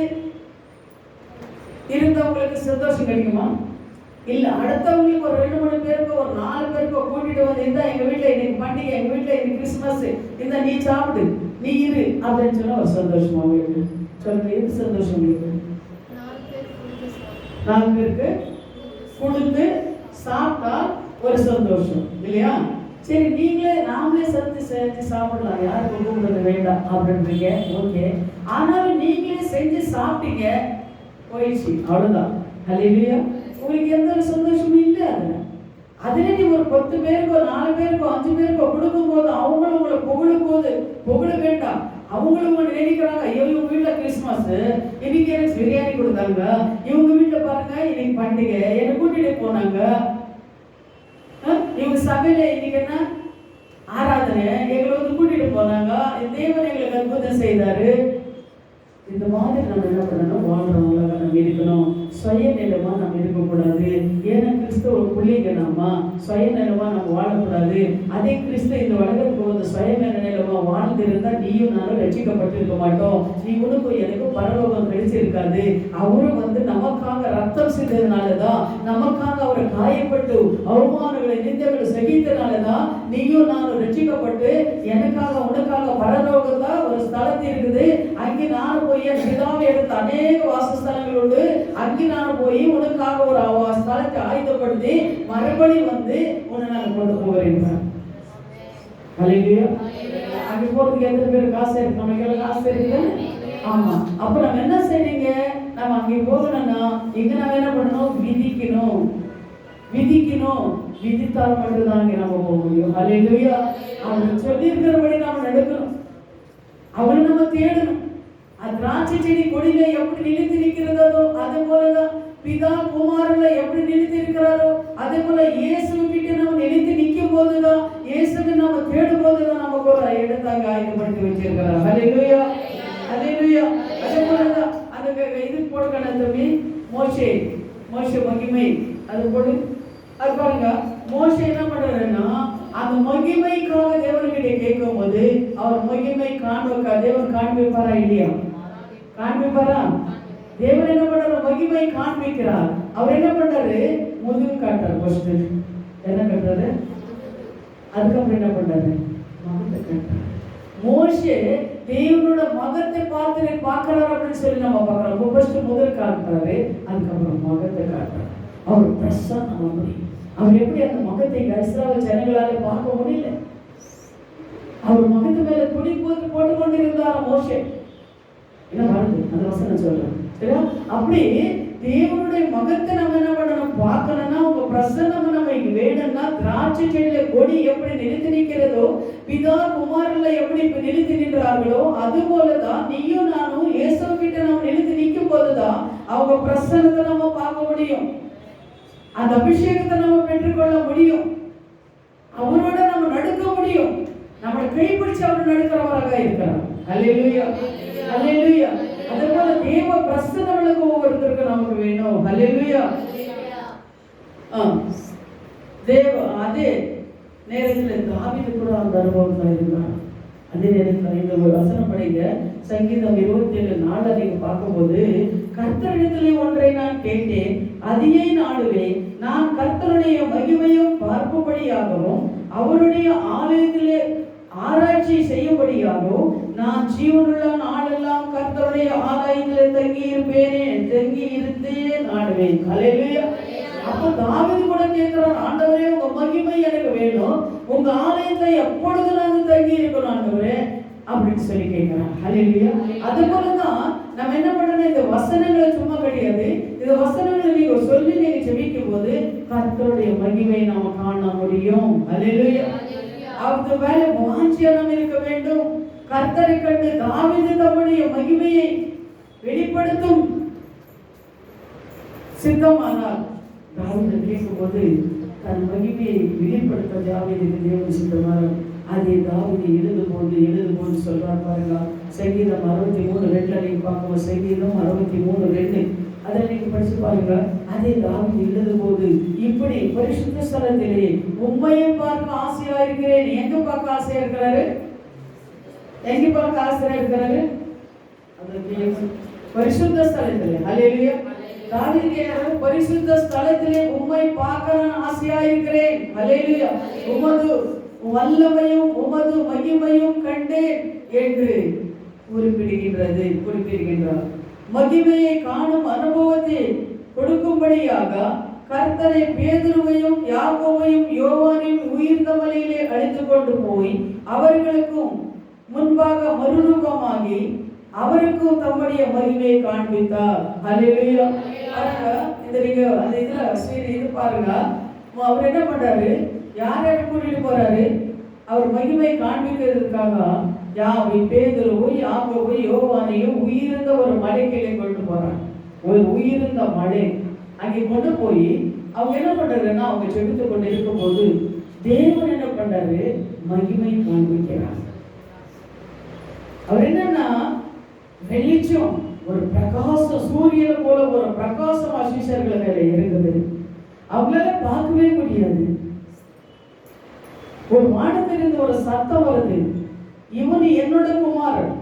இருந்தவங்களுக்கு சந்தோஷம் கிடைக்குமா? இல்ல அடுத்தவங்களுக்கு ஒரு 2-3 பேருக்கோ ஒரு 4 பேருக்கோ கூட்டிட்டு வந்து இந்த எங்க வீட்டுல இன்னைக்கு பண்டிகை, எங்க வீட்டுல இன்னைக்கு கிறிஸ்துமஸ், இந்த நீ சாப்பிடு, நீ இரு அப்படின்னு சொன்னா ஒரு சந்தோஷமா உங்களுக்கு சொல்லுங்க. எது சந்தோஷம் உங்களுக்கு? 4 பேருக்கு கொடுத்து சாப்பிட்டா ஒரு சந்தோஷம் இல்லையா? சரி, நீங்களே நாமளே செஞ்சு சாப்பிடலாம், யாருக்கு கூப்பிடுறது வேண்டாம் அப்படின்றீங்க. ஓகே, ஆனாலும் நீங்களே செஞ்சு சாப்பிட்டீங்க, போயிடுச்சு, அவ்வளவுதான். அல்லேலூயா. உங்களுக்கு எந்த ஒரு சந்தோஷமும் இல்லை. அதுல நீ ஒரு 10 பேருக்கோ 4 பேருக்கோ 5 பேருக்கோ கொடுக்கும் போது அவங்களும் உங்களை புகழும் போது புகழ வேண்டாம். அவங்களும் உங்களை நினைக்கிறாங்க, ஐயோ இவங்க வீட்டுல கிறிஸ்துமஸ், இன்னைக்கு எனக்கு பிரியாணி கொடுத்தாங்க, இவங்க வீட்டுல பாருங்க இன்னைக்கு பண்டிகை, என்னை கூட்டிட்டு போனாங்க, இவங்க சபையில இன்னைக்கு என்ன ஆராதனை, எங்களை வந்து கூட்டிட்டு போனாங்க, தேவன் எங்களுக்கு அற்புதம் செய்தாரு. இந்த மாதிரி நம்ம என்ன பண்ணணும்? வாழ்றவங்களாக நம்ம இருக்கணும். சுயநிலமா நம்ம இருக்கக்கூடாது. ஏன்னா கிறிஸ்துவ பிள்ளைங்க நாம சுயநிலமா நம்ம வாழக்கூடாது. அதே கிறிஸ்து இந்த உலகத்துக்கு வந்து சுயநிலமா வாழ்ந்திருந்தா நீயும் நானும் ரட்சிக்கப்பட்டு இருக்க மாட்டோம். நீ உனக்கும் எனக்கும் பரலோகம் கிடைச்சிருக்காது. அவரும் வந்து நமக்காக ரத்தம் சிந்ததுனாலதான், நமக்காக அவரை காயப்பட்டு அவமானங்களை நிந்தைகளை சகித்தனாலதான் நீயும் நானும் ரட்சிக்கப்பட்டு எனக்காக உனக்காக பரலோகம் தான் ஒரு ஸ்தலத்தில் இருக்குது. அங்கே நானும் போய் என் பிதாவை எடுத்த அநேக வாசஸ்தலங்கள் உண்டு. அங்கே நான் போய் உனக்காக ஒரு ஸ்தலத்தை ஆயுதப்படுத்தி மறுபடியும் வந்து உன்னை நான் கொண்டு போகிறேன். அல்லேலூயா. அங்கே போறதுக்கு எத்தனை பேர் காசு இருக்கு? நமக்கு காசு இருக்கு. ஆமா. அப்ப நம்ம என்ன செய்றீங்க? நம்ம அங்கே போகணும்னா இங்க நம்ம என்ன பண்ணணும்? விதிக்கணும். விதித்தால் மட்டும்தான் அங்கே நம்ம போக முடியும். அல்லேலூயா. அவங்க சொல்லி இருக்கிறபடி நாம நடக்கணும். அவரை நம்ம தேடணும். திராட்சை செடி கொடியில எப்படி நிலைத்து நிற்கிறதோ அதே போலதான் பிதா குமாரன்ல எப்படி நிலைத்து இருக்கிறாரோ அதே போல இயேசு கிட்ட நம்ம நிலைத்து நிற்கும் போதுதான், இயேசுவை நம்ம தேடும் போதுதான் நமக்கு ஒரு இடத்தாங்க ஆயுதப்படுத்தி வச்சிருக்கிறார். அல்லேலூயா. அல்லேலூயா. அதே போலதான் அந்த இது போடுக்கணும் தம்பி, மோசே மகிமை அது போடு. அது பாருங்க, மோசே என்ன பண்றாருன்னா அந்த மகிமைக்காக தேவன்கிட்ட கேட்கும் போது அவர் மகிமை தேவன் காண்பிப்பாரா இல்லையா? காண்பிப்பாரா? தேவன் என்ன பண்றாரு? மகிமை காண்பிக்கிறார். அவர் என்ன பண்றாரு? முதுகு காட்டுறாரு. ஃபர்ஸ்ட் என்ன காட்டுறாரு? அதுக்கப்புறம் என்ன பண்றாரு? மகத்தை காட்டுறாரு. மோசே தேவனோட மகத்தை பார்க்கிறார் அப்படின்னு சொல்லி நம்ம பார்க்கிறோம். ஃபர்ஸ்ட் முதல் காட்டுறாரு, அதுக்கப்புறம் மகத்தை காட்டுறாரு. அவர் பிரசன்னம் அப்படி அவர் எப்படி அந்த முகத்தை இஸ்ராயேல் ஜனங்களால பார்க்க முடியல. அவர் முகத்து மேல துணி போட்டு கொண்டிருந்தார் மோசே. என்ன வருது அந்த வசனம் சொல்றேன் சரியா? அப்படி தேவனுடைய முகத்தை நம்ம என்ன பண்ணணும் பார்க்கணும்னா, உங்க பிரசன்னம் நமக்கு வேணும்னா, திராட்சை செடியில கொடி எப்படி நிறுத்தி நிற்கிறதோ, பிதா குமாரன்ல எப்படி இப்ப நிறுத்தி நின்றார்களோ, அது போலதான் நீயும் நானும் இயேசு கிட்ட நம்ம நிறுத்தி நிற்கும் போதுதான் அவங்க பிரசன்னத்தை நம்ம பார்க்க முடியும். அந்த அபிஷேகத்தை நம்ம பெற்றுக்கொள்ள முடியும். அவரோட நம்ம நடுக்க முடியும். நம்மளை கைப்பிடிச்சு அவர் நடுக்கிறவராக இருக்கிறார். அல்லேலூயா, அல்லேலூயா. அதே போல தேவ பிரசன்னங்களுக்கு ஒவ்வொருத்தருக்கும் நமக்கு வேணும். அல்லேலூயா. தேவ அதே நேரத்தில் தாவீது கூட அந்த அனுபவம் தான் இருந்தார். அதே நேரத்தில் இந்த ஒரு வசனம் படிங்க, சங்கீதம் 27:4 நீங்க பார்க்கும்போது, கர்த்தரிடத்திலே ஒன்றை நான் கேட்டேன், அதையே நாடுவேன். நான் கர்த்தருடைய மகிமையும் பார்க்கும்படியாகவும் அவருடைய ஆலயத்திலே ஆராய்ச்சி செய்யும்படியாகவும் நான் ஜீவனுள்ள நாளெல்லாம் கர்த்தருடைய ஆலயத்திலே தங்கி இருந்தே நாடுவேன். அல்லேலூயா. அப்ப தாவீது கூட கேட்கிறார், ஆண்டவரே உங்க மகிமை எனக்கு வேணும், உங்க ஆலயத்தை எப்பொழுது நான் தங்கி இருக்கணும் ஆண்டவரே அப்படின்னு சொல்லி கேட்கிறார். அல்லேலூயா. அது போலதான் நம்ம என்ன பண்ணணும், இந்த வசனங்களை சும்மா கிடையாது, இந்த வசனங்களை நீங்க சொல்லி நீங்க ஜெபிக்கும் போது கர்த்தருடைய மகிமை நாம காண முடியும். அல்லேலூயா. அவருக்கு மேல வாஞ்சியா நம்ம இருக்க வேண்டும். கர்த்தரை கண்டு தாவீது தம்முடைய மகிமையை வெளிப்படுத்தும் சித்தமானார். தாவீது கேட்கும்போது தன் மகிமையை வெளிப்படுத்த தாவீதுக்கு தேவன் சித்தமானார். அதே தாவீது எழுது போது சொல்றார் பாருங்க. சங்கீதம் 63:2 நீங்க பார்க்கணும். சங்கீதம் 63:2 அதில் நீங்க படிச்சு பாருங்க. அதே தாவீது எழுதும் போது இப்படி பரிசுத்த ஸ்தலத்திலே உம்மையை பார்க்க ஆசையா இருக்கிறேன். எங்க பார்க்க ஆசையா இருக்கிறாரு? எங்க பார்க்க ஆசையா இருக்கிறாரு? பரிசுத்த ஸ்தலத்திலே. அல்லேலூயா. தாவீது கேட்கிறாரு, பரிசுத்த ஸ்தலத்திலே உம்மை பார்க்க நான் ஆசையா இருக்கிறேன். அல்லேலூயா. உமது வல்லமையும் உமது மகிமையும் கண்டேன் என்று குறிப்பிடுகின்றார். மகிமையை காணும் அனுபவத்தை கொடுக்கும்படியாக கர்த்தரை பேதுருவையும் யாக்கோபையும் யோவானையும் உயிர்த்த வழியிலே அழைத்துக் கொண்டு போய் அவர்களுக்கும் முன்பாக மறுரூபமாகி அவருக்கும் தம்முடைய மகிமையை காண்பித்தார். அல்லேலூயா. பாருங்க, இந்த நீங்க அந்த இது பாருங்க, அவர் என்ன பண்றாரு, யாரையும் கூட்டிட்டு போறாரு, அவர் மகிமை காண்பிக்கிறதுக்காக பேதுருவும் யாக்கோபு யோவானையும் உயிர்ந்த ஒரு மலைக்கிலே கொண்டு போறாங்க. ஒரு உயிர்ந்த மலை அங்கே கொண்டு போய் அவங்க என்ன பண்றாருன்னா, அவங்க செபித்து கொண்டு இருக்கும் போது தேவன் என்ன பண்றாரு, மகிமை காண்பிக்கிறார். அவர் என்னன்னா வெளிச்சம், ஒரு பிரகாச சூரியனை போல ஒரு பிரகாசம் ஆசிஷர்கள் மேல இருக்குது. அவங்களால பார்க்கவே முடியாது. ஒரு வானத்திலிருந்து ஒரு சத்தம் வருது, இவன் என்னோட குமாரன்,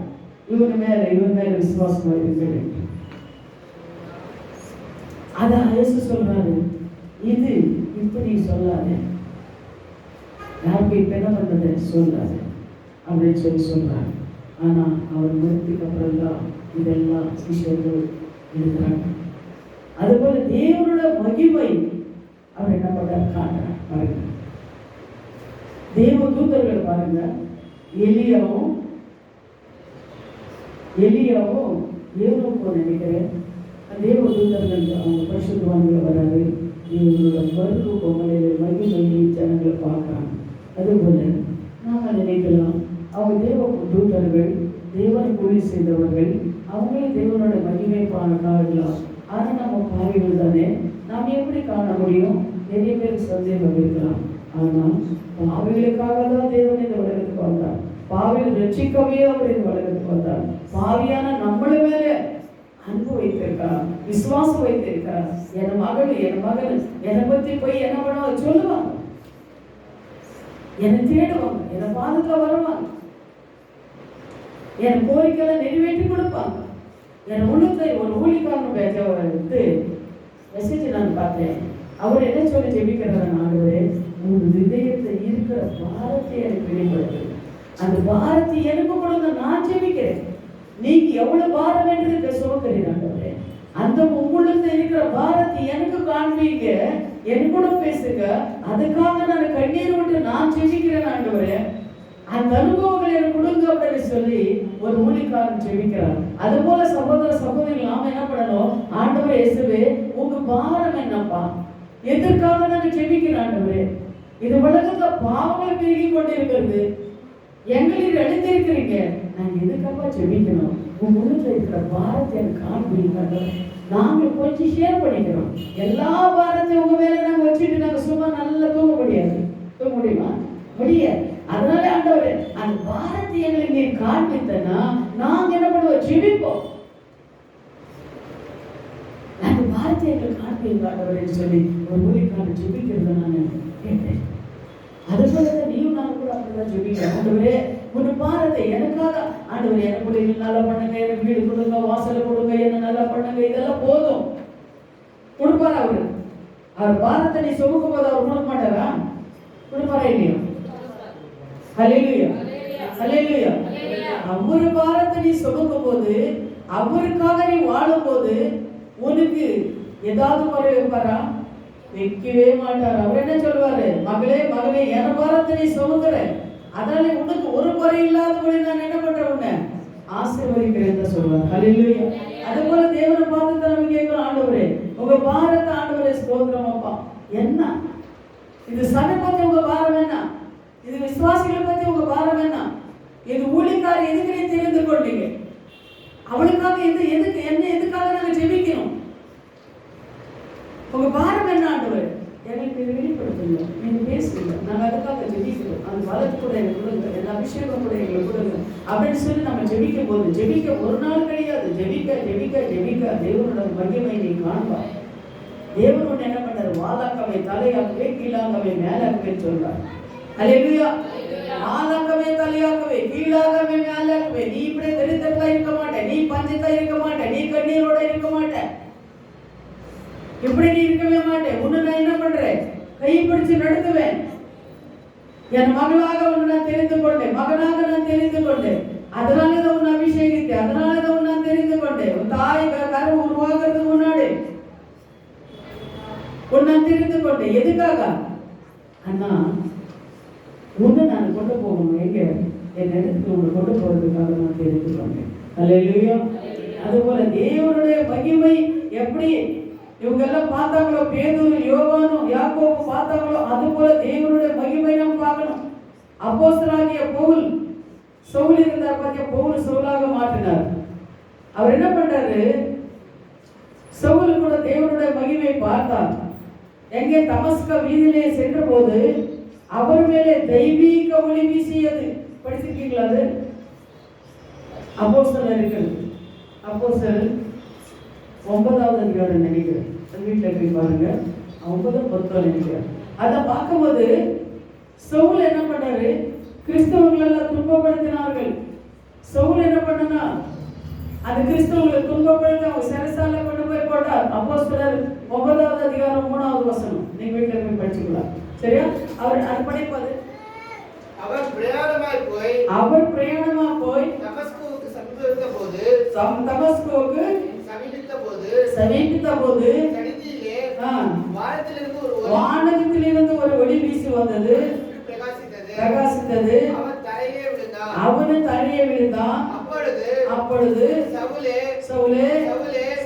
இவன் மேல விசுவாசமா இருக்கிறது. அதான் இயேசு சொல்றாரு, இது இப்படி சொல்லாது, யாருக்கு இப்ப என்ன பண்றது சொல்லாது அப்படின்னு சொல்றாரு. ஆனா அவர் மருத்துக்கு அப்புறம் தான் இதெல்லாம் சிஷ்யர்கள் எழுதுறாங்க. அதுபோல தேவனோட மகிமை அவர் என்ன பண்றாரு காட்டுறார். பாருங்க, தேவ தூதர்கள் பாருங்க, எலியாவும் ஏவனும் நினைக்கிறேன், தேவ தூதர்கள் அவங்க பரிசுத்தவான்கள் வராது, இவங்களோட மருத்துவ பொங்கலில் மகிமையை ஜனங்களை பார்க்குறாங்க. அதுபோல நாம நினைக்கலாம், அவங்க தேவ தூதர்கள் தேவனுக்கு ஊழியம் செய்தவர்கள், அவங்களே தேவனோட மகிமை காணலாம். ஆனால் நம்ம பாவிகள் தானே, நாம் எப்படி காண முடியும்? நிறைய பேருக்கு சந்தேகம் இருக்கலாம். ஆனால் பாவிகளுக்காக தான் தேவன் இந்த உலகத்துக்கு வந்தார். பாவிகள் ரட்சிக்கவே அவர் இந்த உலகத்துக்கு வந்தார். பாவியான நம்மள மேல அன்பு வைத்திருக்கிறார், விசுவாசம் வைத்திருக்கிறார். என் மகள் என்னை பத்தி போய் என்ன பண்ணுவாங்க சொல்லுவாங்க, என்னை தேடுவாங்க, என்னை பாதுகா வருவாங்க, என் கோரிக்கைகளை நிறைவேற்றி கொடுப்பாங்க. என் உள்ளத்தை ஒரு ஊழிக்காரன் மெசேஜ் நான் பார்த்தேன். அவர் என்ன சொல்லி ஜெபிக்கிறார், ஆண்டவரே உங்க இதயத்தை இருக்கிற பாரத்தை எனக்கு வெளிப்படுத்து, அந்த பாரத்தை எனக்கு கொடுங்க, நான் ஜெபிக்கிறேன். நீங்க எவ்வளவு பாரம் என்று சுமக்கிறீங்க ஆண்டவரே, அந்த உங்களுக்கு இருக்கிற பாரத்தை எனக்கு காண்பீங்க, என் கூட பேசுங்க, அதுக்காக நான் கண்ணீர் விட்டு நான் ஜெபிக்கிறேன் ஆண்டவரே, அந்த அனுபவங்களை எனக்கு கொடுங்க அப்படின்னு சொல்லி ஒரு ஊழியக்காரன் ஜெபிக்கிறார். அது போல சகோதர சகோதரிகள் நாம என்ன பண்ணணும், ஆண்டவரே இயேசுவே உங்க பாரம் என்னப்பா, எதற்காக நாங்க ஜெபிக்கிறோம் ஆண்டவரே, இது உலகத்துல பாவங்களை பெருகி கொண்டிருக்கிறது, எங்களில் எழுந்திருக்கிறீங்க, நாங்க எதுக்கப்பா ஜெபிக்கணும், உங்க உள்ளத்துல இருக்கிற பாரத்தை எனக்கு காண்பீங்க, நாங்க கொஞ்சம் ஷேர் பண்ணிக்கிறோம். எல்லா பாரத்தையும் உங்க மேல நாங்க வச்சுட்டு நாங்க சும்மா நல்லா தூங்க முடியாது. தூங்க முடியுமா? முடியாது. அதனால ஆண்டவரே அந்த பாரத்தை எங்களுக்கு நீ காண்பித்தனா நாங்க என்ன பண்ணுவோம், ஜெபிப்போம். அந்த பாரத்தை எங்களுக்கு காண்பீங்க ஆண்டவரே சொல்லி ஒரு ஊழியக்காரன் ஜெபிக்கிறத நான் கேட்டேன். அதுபோல நீயும் நான் கூட அப்படிதான் ஜெபிக்கிறேன். ஆண்டவரே ஒரு பாரத்தை எனக்காக, ஆண்டவரே எனக்கு கூட நல்லா பண்ணுங்க, எனக்கு வீடு கொடுங்க, வாசல் கொடுங்க, என்ன நல்லா பண்ணுங்க, இதெல்லாம் போதும் கொடுப்பாரா அவரு? அவர் பாரத்தை நீ சுமக்கும் போது அவர் கொடுக்க மாட்டாரா? கொடுப்பாரா இல்லையா? ஹல்லேலூயா, ஹல்லேலூயா. அவரு பாரத்தை நீ சுமக்கும் போது, அவருக்காக நீ வாழும் போது உனக்கு ஏதாவது குறை வைப்பாரா? வைக்கவே மாட்டார். அவர் என்ன சொல்வாரு, மகளே மகளே என் பாரத்தை நீ சுமக்கிற, அதனால உனக்கு ஒரு குறை இல்லாதபடி நான் என்ன பண்றேன், உன்னை ஆசீர்வதிக்கிறேன் சொல்வார். ஹல்லேலூயா. அது போல தேவனை பார்த்து நம்ம கேட்கிறோம், ஆண்டவரே உங்க பாரத்தை ஆண்டவரே ஸ்தோத்திரம் அப்பா. என்ன இது சபை பத்தி உங்க பாரம் என்ன, இது விசுவாசிகளை பத்தி உங்க பாரம் என்ன, இது ஊழியக்காரர் எதுக்கு நீ தெரிந்து கொண்டீங்க, அவளுக்காக எதுக்கு என்ன எதுக்காக நாங்க ஜெபிக்கணும், உங்க பாரம் என்ன ஆண்டவரே எங்களுக்கு வெளிப்படுத்துங்க, நீங்க பேசுங்க, நாங்க அதுக்காக ஜெபிக்கிறோம், அந்த வளர்த்து கூட எங்களுக்கு கொடுங்க, எல்லா அபிஷேகம் கூட எங்களுக்கு கொடுங்க அப்படின்னு சொல்லி நம்ம ஜெபிக்கும் போது, ஜெபிக்க ஒரு நாள் கிடையாது, ஜெபிக்க ஜெபிக்க ஜெபிக்க தேவனோட மகிமை நீ காண்பாய். தேவனோட என்ன பண்றாரு, வாலாக்கவே தலையாக்கவே கீழாகவே மேலாக்கவே சொல்றார். ஹல்லேலூயா. வாலாக்கவே தலையாக்கவே கீழாகவே மேலாக்கவே. நீ இப்படி தரித்திரமா இருக்க மாட்டே, நீ பஞ்சத்தா இருக்க மாட்டே, நீ கண்ணீரோட இருக்க மாட்டே, இப்படி நீ இருக்கவே மாட்டேன். உன்னை நான் என்ன பண்றேன், கை பிடிச்சு நடத்துவேன். என் மகளாக உன்னை நான் தெரிந்து கொண்டேன், மகனாக நான் தெரிந்து கொண்டேன், அதனாலதான் உன்னை அபிஷேகித்தேன், அதனாலதான் உன்னை நான் தெரிந்து கொண்டேன். உன் தாய் கரு உருவாக்குறதுக்கு முன்னாடி உன்னை தெரிந்து கொண்டேன். எதுக்காக? அண்ணா உன்னை நான் கொண்டு போகணும், எங்க என் இடத்துக்கு உன்னை கொண்டு போறதுக்காக நான் தெரிந்து கொண்டேன். ஹல்லேலூயா. அதுபோல தேவனுடைய மகிமை எப்படி இவங்க எல்லாம் பார்த்தாங்களோ, பேதுரு யோவானும் யாக்கோபு பார்த்தாங்களோ, அது போல தேவனுடைய மகிமை நாம் பார்க்கணும். அப்போஸ்தலனாகிய பவுல், சவுல் இருந்தார் பாத்தியா, பவுல் சவுலாக மாற்றினார். அவர் என்ன பண்றாரு, சவுல் கூட தேவனுடைய மகிமை பார்த்தார். எங்கே தமஸ்க வீதியிலே சென்ற போது அவர் மேலே தெய்வீக ஒளி வீசியது. படிச்சிருக்கீங்களா? அது அப்போஸ்தலர் இருக்கிறது, அப்போஸ்தலர் 9வது அதிகாரம் நினைக்கிறேன், வீட்டில் போய் பாருங்க, 9:10 நினைக்கிறேன். அதை பார்க்கும்போது சவுல் என்ன பண்ணாரு, கிறிஸ்தவர்கள் எல்லாம் துன்பப்படுத்தினார்கள். சவுல் என்ன பண்ணனா, அந்த கிறிஸ்தவர்களை துன்பப்படுத்தி அவங்க சிறைசாலை கொண்டு போய் போட்டார். அப்போஸ்தலர் 9வது அதிகாரம் 3வது வசனம், நீங்க வீட்டில் போய் படிச்சுக்கலாம். சரியா? அவர் அது படிப்பது, அவர் பிரயாணமா போய் தமஸ்குவுக்கு சமீபித்த போது வானத்திலிருந்து ஒரு ஒளி வீசி வந்தது, பிரகாசித்தது. அவன் தரையே விழுந்தான். அப்பொழுது சவுலே சவுலே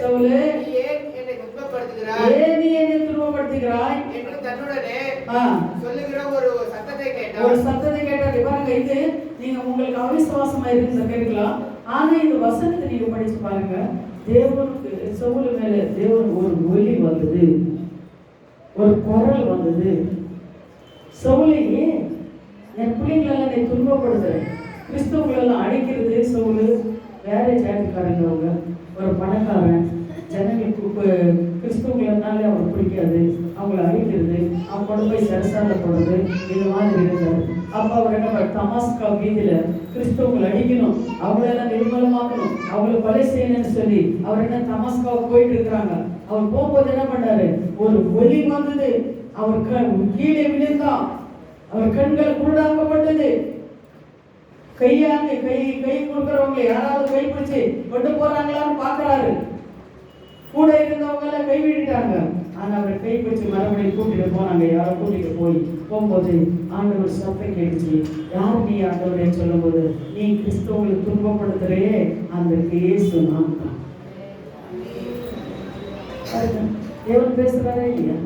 சவுலே ஏன் நீ என்னை துன்பப்படுத்துகிறாய் என்று தன்னுடனே சொல்லுகிற ஒரு சத்தத்தை கேட்டார். பாருங்க, இது நீங்க உங்களுக்கு அவிசுவாசமா இருந்து கேட்கலாம், ஆனா இந்த வசனத்தை நீங்க படிச்சு பாருங்க. தேவனுக்கு சவுல் மேல தேவன் ஒரு ஒளி வந்தது, ஒரு குரல் வந்தது. சவுலையே என் பிள்ளைங்களெல்லாம் நீ துன்பப்படுத்துற, கிறிஸ்தவங்களெல்லாம் அழைக்கிறது சவுல். வேற ஜாதிக்காரங்க, அவங்க ஒரு பணக்காரன், ஜனங்களுக்கு கிறிஸ்தவங்களாலே அவங்களுக்கு பிடிக்காது, அவங்கள அழிக்கிறது, அவங்க கொண்டு போய் சிறைசாலை போடுறது, இது மாதிரி இருக்காரு. அப்போ அவர் என்ன, தமஸ்கா வீதியில கிறிஸ்தவங்களை அடிக்கணும், அவங்களெல்லாம் நிர்மலமாக்கணும், அவங்களை கொலை செய்யணும்னு சொல்லி அவர் என்ன தமஸ்காவுக்கு போயிட்டு இருக்கிறாங்க. அவர் போகும்போது என்ன பண்ணாரு, ஒரு ஒளி வந்தது, அவர் கீழே விழுந்தான், அவர் கண்கள் குருடாக்கப்பட்டது. கை கொடுக்கிறவங்க யாராவது கை பிடிச்சு கொண்டு போறாங்களான்னு பாக்குறாரு. கூட இருந்தவங்க எல்லாம் கைவிட்டாங்க. ஆனா அவர் கை பிடிச்சி மறுபடியும் கூட்டிட்டு போனாங்க. யாரோ கூட்டிட்டு போகும்போது ஆண்டவர் சத்தம் கேட்டுச்சு. யார் நீ ஆண்டவரே சொல்லும்போது, நீ கிறிஸ்தவங்களை துன்பப்படுத்துறே அந்த இயேசு நான் தான். தேவன் பேசுறாரே இல்லையா?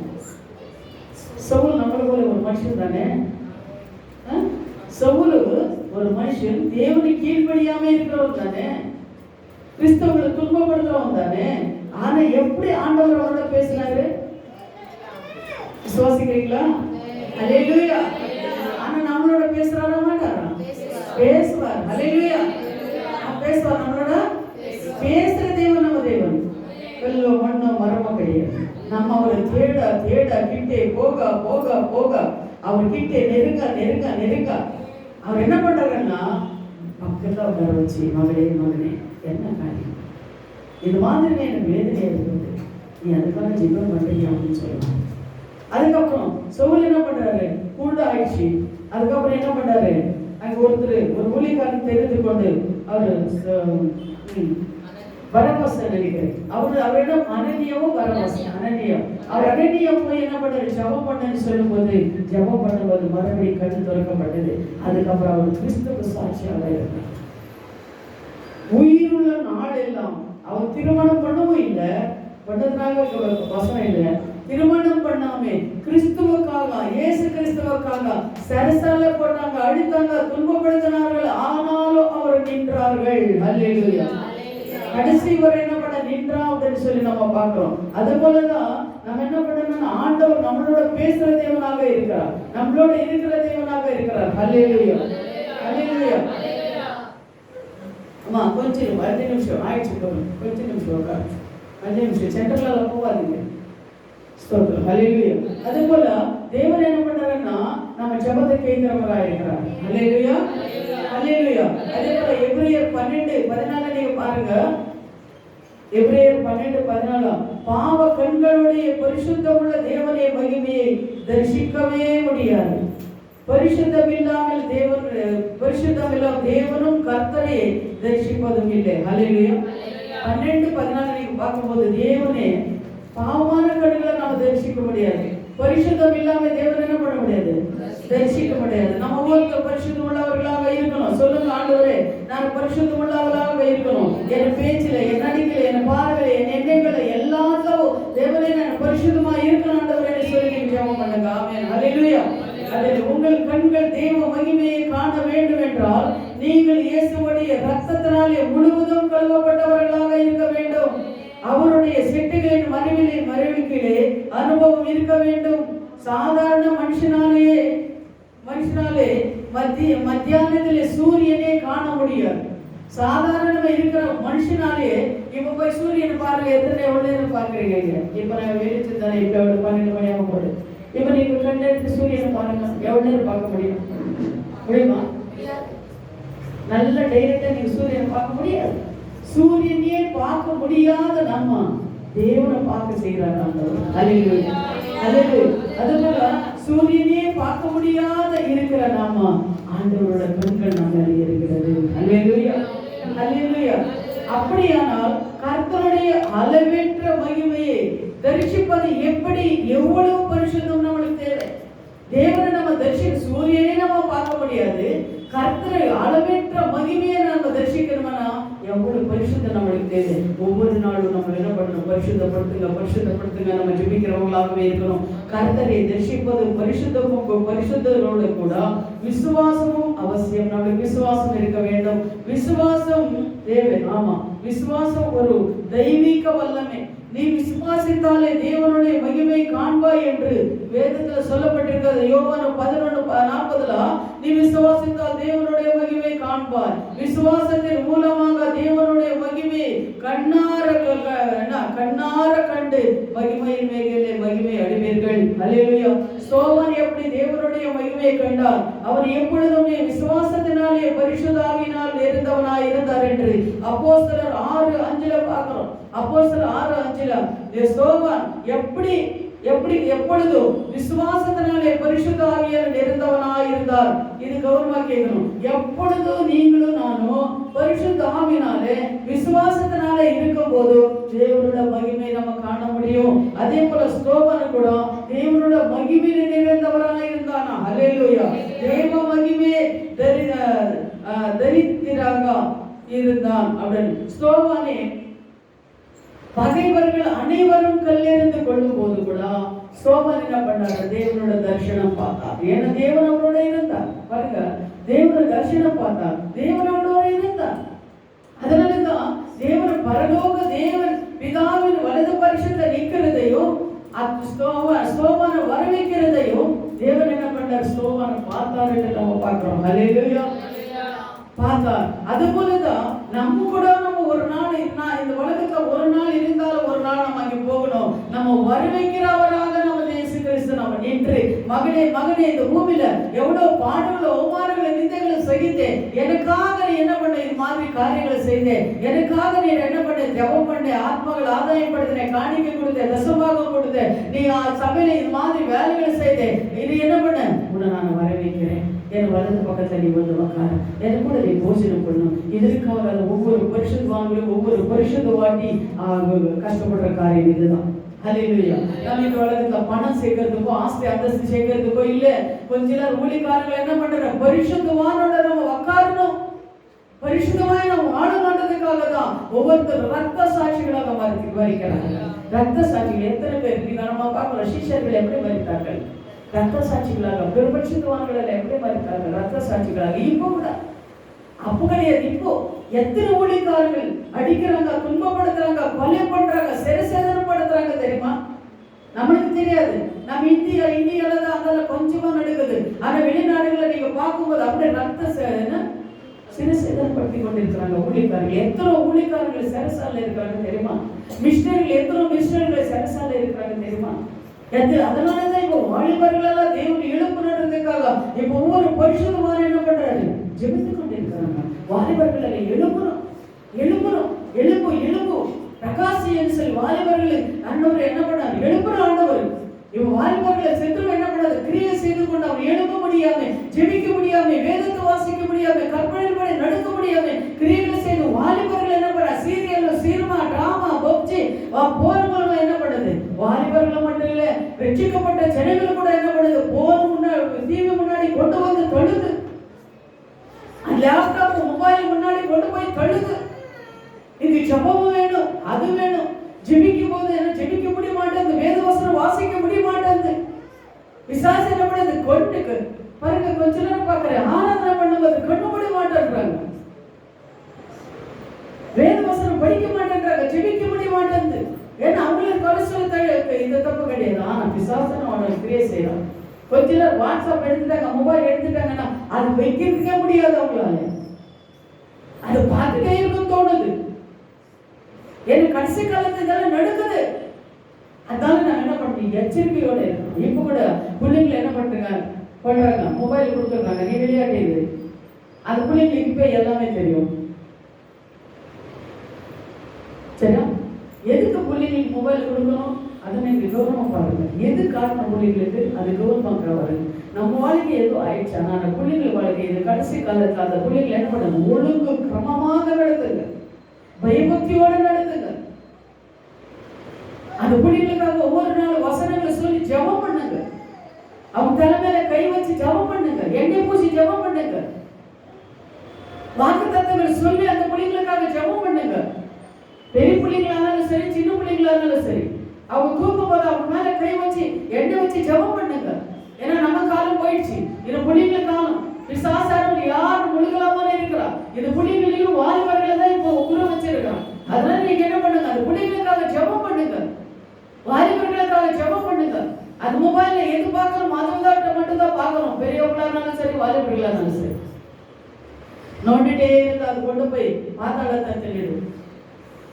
சவுல் நம்மள போல ஒரு மனுஷன் தானே. சவுல் ஒரு மனுஷன், தேவனை கீழ்ப்படியாம இருக்கிறவன் தானே, கிறிஸ்தவங்களை துன்பப்படுத்துறவன் தானே. ஆனா எப்படி ஆண்டவர் அவரோட பேசினாரு விசுவாசிக்கிறீங்களா? அல்லேலூயா. ஆனா நம்மளோட பேசுறாரா மாட்டாரா? பேசுவார். அல்லேலூயா. பேசுவார். நம்மளோட பேசுற தேவன் நம்ம தேவன். வெள்ளம் மண்ணும் மரமும் கிடையாது. நம்ம அவரை தேட தேட கிட்டே போக போக போக அவர் கிட்டே நெருங்க நெருங்க நெருங்க அவர் என்ன பண்றாருன்னா பக்கத்துல உட்கார வச்சு, மகளே மகனே என்ன காரியம், இது மாதிரி எனக்கு வேதனை இருக்குது, நீ அதுக்கான ஜெபம் பண்றீங்க அப்படின்னு சொல்லலாம். அதுக்கப்புறம் சவுல் என்ன பண்றாரு, கூண்டு ஆயிடுச்சு. அதுக்கப்புறம் என்ன பண்றாரு, அங்க ஒருத்தர் ஒரு ஊழியக்காரன் தெரிந்து கொண்டு அவர் பரபாஸ் நினைக்கிறேன், அவரிடம் அனனியாவும் பரபாஸ் அனனியா, அவர் அனனியா போய் என்ன பண்ணாரு, ஜெபம் பண்ணன்னு சொல்லும்போது ஜெபம் பண்ணும்போது மறுபடியும் கண்ணு திறக்கப்பட்டது. அதுக்கப்புறம் அவர் கிறிஸ்துவ சாட்சியாக இருந்தார். உயிருள்ள நாள் எல்லாம் அவர் திருமணம் பண்ணவும் இல்லை, பண்ணதுனால வசனம் இல்லை, திருமணம் பண்ணாமே கிறிஸ்துவுக்காக, இயேசு கிறிஸ்துவுக்காக சரசால போட்டாங்க, அடித்தாங்க, துன்பப்படுத்தினார்கள், ஆனாலும் அவர் நின்றார்கள். அல்லேலூயா. கடைசி வரை என்ன பண்ண நின்றா அப்படின்னு சொல்லி நம்ம பார்க்கிறோம். அது போலதான் நம்ம என்ன பண்ணணும்னா, ஆண்டவர் நம்மளோட பேசுற தேவனாக இருக்கிறார், நம்மளோட இருக்கிற தேவனாக இருக்கிறார். அல்லேலூயா. அல்லேலூயா. அம்மா கொஞ்சம் 5 நிமிஷம் ஆயிடுச்சு, கொஞ்சம் நிமிஷம் உட்காரு, 5 நிமிஷம் சென்டர்ல போவாதீங்க. ஸ்தோத்திரம். அல்லேலூயா. அதே போல தேவன் என்ன பண்றாருன்னா நம்ம ஜெபத்தை கேட்கிறவராக இருக்கிறார். அல்லேலூயா. அல்லேலூயா. அதே போல எபிரேயர் 12:14 நீங்க பாருங்க. எபிரேயர் 12:14 பாவ கண்களுடைய பரிசுத்தமுள்ள தேவனுடைய மகிமையை தரிசிக்கவே முடியாது. பரிசுத்தம் இல்லாமல் தேவனும் கர்த்தரை தரிசிப்பதும் இல்லை. அல்லேலூயா. 12:14 நீங்க பார்க்கும்போது தேவனே பாவமான கண்களை நம்ம தரிசிக்க முடியாது. பரிசுத்தம் இல்லாம தேவன் என்ன பண்ண முடியாது, தரிசிக்க முடியாது. நம்ம ஒவ்வொருத்தர் பரிசுத்தம் உள்ளவர்களாக இருக்கணும். சொல்லுங்க, ஆண்டவரே நான் பரிசுத்தம் உள்ளவர்களாக இருக்கணும். என் பேச்சில, என் நடிக்கையில, என் பார்வையில, என் எண்ணங்களை எல்லாத்தையும் தேவனே நான் பரிசுத்தமா இருக்கணும் ஆண்டவரே சொல்லி ஜெபம் பண்ணுங்க. ஆமென். அல்லேலூயா. அதில் உங்கள் கண்கள் தேவ மகிமையை காண வேண்டும் என்றால் நீங்கள் இயேசுவுடைய இரத்தத்தினாலே முழுவதும் கழுவப்பட்டவர்களாக இருக்க வேண்டும். அவருடைய செட்டுகளின் மறைவிலே அனுபவம் இருக்க வேண்டும். சாதாரண மனுஷனாலே மத்தியானத்திலே சூரியனே காண முடியாது. சாதாரணமா இருக்கிற மனுஷனாலே இப்ப போய் சூரியனை பாருங்க, எவ்வளவு நேரம் பாக்குறீங்க. இப்ப நான் வெளிச்சு தானே, இப்ப 12 மணியாக போகுது. இப்ப நீங்க கண்டெடுத்து சூரியனை பாருங்க, எவ்வளவு நேரம் பார்க்க முடியுமா? நல்ல டைரக்டா நீங்க சூரியனை பார்க்க முடியாது. சூரியனையே பார்க்க முடியாத நம்ம தேவனை பார்க்க செய்யறாங்க. அல்லேலூயா. அல்லேலூயா. அதுபோல சூரியனையே பார்க்க முடியாத இருக்கிற நாம ஆண்டவரோட கண்கள் நம்ம இருக்கிறது. அல்லேலூயா. அல்லேலூயா. அப்படியானால் கர்த்தருடைய அளவற்ற மகிமையை தரிசிப்பது எப்படி, எவ்வளவு பரிசுத்தம் நம்மளுக்கு தேவை. தேவனை நம்ம தரிசிக்க, சூரியனே நம்ம பார்க்க முடியாது, கர்த்தரை அளவற்ற மகிமையை நம்ம தரிசிக்கணும்னா எவ்வளவு பரிசுத்தம் நம்மளுக்கு தேவை. ஒவ்வொரு நாளும் நம்ம என்ன பண்ணணும், பரிசுத்தப்படுத்துங்க. நம்ம ஜெபிக்கிறவங்களாகவே இருக்கணும். கர்த்தரை தரிசிப்பது பரிசுத்தரோடு கூட விசுவாசமும் அவசியம். நம்மளுக்கு விசுவாசம் இருக்க வேண்டும். விசுவாசம் தேவை. ஆமா, விசுவாசம் ஒரு தெய்வீக வல்லமை. நீ விசுவாசித்தாலே தேவனுடைய மகிமை காண்பாய் என்று வேதத்தில் சொல்லப்பட்டிருக்கிறது. யோவான் 11:40 நீ விசுவாசித்தால் தேவனுடைய மகிமை காண்பாய். விசுவாசத்தின் மூலமாக தேவனுடைய மகிமை கண்ணார கண்டு மகிமையின் மேலே மகிமை அடைவீர்கள். அல்லேலூயா. சோவான் எப்படி தேவனுடைய மகிமையை கண்டார், அவர் எப்பொழுதும் விசுவாசத்தினாலே பரிசுத்தாவியினால் இருந்தவனாய் இருந்தார் என்று அப்போஸ்தலர் 6:5 பார்க்கிறோம். அப்போஸ்தலர் 6:5 சோவான் எப்படி எப்படி எப்பொழுதும் விசுவாசத்தினாலே பரிசுத்த ஆவியால் நிறைந்தவனாய் இருந்தார். இது கௌரவமா கேட்கணும். எப்பொழுதும் நீங்களும் நானும் பரிசுத்த ஆவியினாலே விசுவாசத்தினாலே இருக்கும் போது தேவனோட மகிமை நம்ம காண முடியும். அதே போல ஸ்தோபன் கூட தேவனோட மகிமையில நிறைந்தவராய் இருந்தானா. ஹல்லேலூயா. தேவ மகிமே தரித்திராக இருந்தான் அப்படின்னு. ஸ்தோபானே பகைவர்கள் அனைவரும் கல்லெறிந்து கொள்ளும் போது கூட ஸ்தோபன் என்ன பண்ணாரு? தேவனோட தரிசனம் பார்த்தார். ஏன்னா தேவன் அவரோட இருந்தார். பாருங்க, தேவனோட தரிசனம் பார்த்தார், தேவன் அவரோட இருந்தார். அதனாலதான் தேவன் பரலோக தேவன் பிதாவின் வலது பரிசத்துல நிற்கிறதையும் ஸ்தோபனை வரவேற்கிறதையும் தேவன் என்ன பண்ணார்? ஸ்தோபனை பார்த்தார் என்று நம்ம பார்க்கிறோம். ஹல்லேலூயா. பார்த்தார். அது போலதான் நம்ம கூட நம்ம ஒரு நாள் இந்த உலகத்துல ஒரு நாள் இருந்தாலும் ஒரு நாள் நம்ம அங்கே போகணும். நம்ம வரவேற்கிறவராக நம்ம இயேசு கிறிஸ்து நம்ம நின்று மகனே மகனே இந்த பூமியில எவ்வளவு பாடுகளை அவமானங்களை நிந்தைகளை சகித்தேன், எனக்காக நீ என்ன பண்ண இது மாதிரி காரியங்களை செய்தேன், எனக்காக நீ என்ன பண்ண ஜெபம் பண்ண, ஆத்மாக்கள் ஆதாயப்படுத்தின, காணிக்கை கொடுத்த, தசபாகம் கொடுத்த, நீ சபையில இது மாதிரி வேலைகளை செய்தேன், இது என்ன பண்ண உன்னை நான் வரவேற்கிறேன், என் வலது பக்கத்தில் நீ வந்து உட்கார, என் கூட நீ போஷணம் பண்ணணும். இதற்காக ஒவ்வொரு பரிசுத்தவான்களும் ஒவ்வொரு பரிசுத்தவாட்டி கஷ்டப்படுற காரியம் இதுதான். ஹல்லேலூயா. நம்ம இந்த உலகத்துல பணம் சேர்க்கறதுக்கோ ஆஸ்தி அந்தஸ்து சேர்க்கறதுக்கோ இல்ல. கொஞ்ச நேரம் ஊழியக்காரர்கள் என்ன பண்றோம்? பரிசுத்தவானோட நம்ம உட்காரணும், பரிசுத்தமாய் நம்ம வாழணுன்றதுக்காக தான் ஒவ்வொருத்தரும் ரத்த சாட்சிகளாக மறிக்கிறாங்க. ரத்த சாட்சிகள் எத்தனை பேர் நீங்க நம்ம பார்க்கலாம். சீஷர்கள் எப்படி மறித்தார்கள்? ரத்த சாட்சிகளாக. பெருபட்சத்துவான்கள் எப்படி மறித்தார்கள்? ரத்த சாட்சிகளாக. இப்போ கூட அப்போ கிடையாது. இப்போ எத்தனை ஊழியக்காரர்கள் அடிக்கிறாங்க, துன்பப்படுத்துறாங்க, கொலை பண்றாங்க, சிறைசேதனப்படுத்துறாங்க தெரியுமா? நம்மளுக்கு தெரியாது. நம்ம இந்தியால தான் அதெல்லாம் கொஞ்சமா நடக்குது. ஆனா வெளிநாடுகளை நீங்க பார்க்கும்போது அப்படியே ரத்த சிறைசேதனப்படுத்தி கொண்டிருக்கிறாங்க ஊழியக்காரர்கள். எத்தனை ஊழியக்காரர்கள் சிறைசால இருக்கிறாங்க தெரியுமா? மிஷனரிகள் எத்தனை மிஷனரிகள் சிறைசால இருக்கிறாங்க தெரியுமா? அதனாலதான் இப்போ வாலிபர்கள் எல்லாம் தேவன் எழுப்புறதுக்காக இப்போ ஒவ்வொரு பரிசுத்தவானும் என்ன பண்றாரு? ஜெபித்து கொண்டிருக்கிறாங்க. வாலிபர்கள் எழுப்பணும், எழுப்பணும், எழுப்பு எழுப்பு பிரகாசி என்று சொல்லி வாலிபர்கள் ஆண்டவர் என்ன பண்ணாரு? எழுப்புற ஆண்டவர். இப்போ வாலிபர்களை செத்துரு என்ன பண்ணாரு? கிரியை செய்து கொண்டு அவர் எழுப்ப முடியாம, ஜெபிக்க முடியாம, வேதத்தை வாசிக்க முடியாம, கற்பனைப்படி நடக்க முடியாம கிரியைகளை செய்து வாலிபர்கள் என்ன பண்ண? சீரியல், சினிமா, டிராமா, பப்ஜி போர்வங்க என்ன பண்ணுது? வாலிபர்கள் மட்டும் இல்ல, வெற்றிக்கப்பட்ட ஜனங்கள் கூட என்ன பண்ணுது? போர் முன்னாடி டிவி முன்னாடி கொண்டு வந்து தழுது, லேப்டாப் மொபைல் முன்னாடி கொண்டு போய் தழுது. இது ஜெபமும் வேணும், அது வேணும். ஜெபிக்கும் போது என்ன ஜெபிக்க முடிய மாட்டேங்குது, வேத வசனம் வாசிக்க முடிய மாட்டேங்குது. பிசாசு என்ன பண்ணுது? கொண்டுக்கு பாருங்க. கொஞ்ச நேரம் பார்க்கறேன், ஆராதனை பண்ணும்போது கண்ணு முடிய மாட்டேன்றாங்க, வேத வசனம் படிக்க மாட்டேன்றாங்க, ஜெபிக்க முடிய மாட்டேங்குது. ஏன்னா அவங்களுக்கு கருசல் இந்த தப்பு கிடையாது. ஆனா பிசாசு அவனை கிரியை செய்யறான். கொஞ்ச நேரம் வாட்ஸ்அப் எடுத்துட்டாங்க, மொபைல் எடுத்துட்டாங்கன்னா அது வைக்கிறதுக்கே முடியாது அவங்களால. அது பார்த்துட்டே இருக்கும் தோணுது. எனக்கு கடைசி காலத்துல இதெல்லாம் நடக்குது. அதனால நான் என்ன பண்றேன்? எச்சரிக்கையோட இருக்கணும். இப்ப கூட பிள்ளைங்களை என்ன பண்றாங்க? மொபைல் கொடுத்துருக்காங்க, நீ விளையாட்டு. அந்த பிள்ளைங்களுக்கு இப்ப எல்லாமே தெரியும். சரியா? எதுக்கு பிள்ளைங்களுக்கு மொபைல் கொடுக்கணும்? அதை நீங்க கௌரவமா பாருங்க. எது காரணம் பிள்ளைங்களுக்கு? அது கௌரவமாக்குறவாரு. நம்ம வாழ்க்கை ஏதோ ஆயிடுச்சு. ஆனா அந்த பிள்ளைங்கள் வாழ்க்கை இது கடைசி காலத்துல அந்த பிள்ளைங்களை என்ன பண்ணுங்க? ஒழுங்கு கிரமமாக நடத்துங்க, பயபக்தியோட நடத்துங்க. அந்த பிள்ளைகளுக்காக ஒவ்வொரு நாள் வசனங்களை சொல்லி ஜெபம் பண்ணுங்க. அவங்க தலைமையில கை வச்சு ஜெபம் பண்ணுங்க, எண்ணெய் பூசி ஜெபம் பண்ணுங்க, வாக்கு தத்தங்களை சொல்லி அந்த பிள்ளைகளுக்காக ஜெபம் பண்ணுங்க. பெரிய பிள்ளைங்களா இருந்தாலும் சரி, சின்ன பிள்ளைங்களா இருந்தாலும் சரி, அவங்க தூக்கும் போது அவங்க மேல கை வச்சு எண்ணெய் வச்சு ஜெபம் பண்ணுங்க. ஏன்னா நம்ம காலம் போயிடுச்சு, இது பிள்ளைங்கள காலம். பிசாசாரம் யார் முழுகலாம இருக்கிறா? இது பிள்ளைங்களையும் வாலிபர்களை தான் இப்போ உள்ள வச்சிருக்கான். அதனால நீங்க என்ன பண்ணுங்க? அந்த பிள்ளைங்களுக்காக ஜெபம் பண்ணுங்க, வாலிபர்களுக்காக ஜெபம் பண்ணுங்க. அது மொபைல்ல எது பார்க்கணும்? அதுதான் மட்டும் தான் பார்க்கணும். பெரியவங்களா இருந்தாலும் சரி, வாலிபர்களா இருந்தாலும் சரி, நோண்டிட்டே இருந்து அது கொண்டு போய் பாத்தாளத்தை தள்ளிடும்.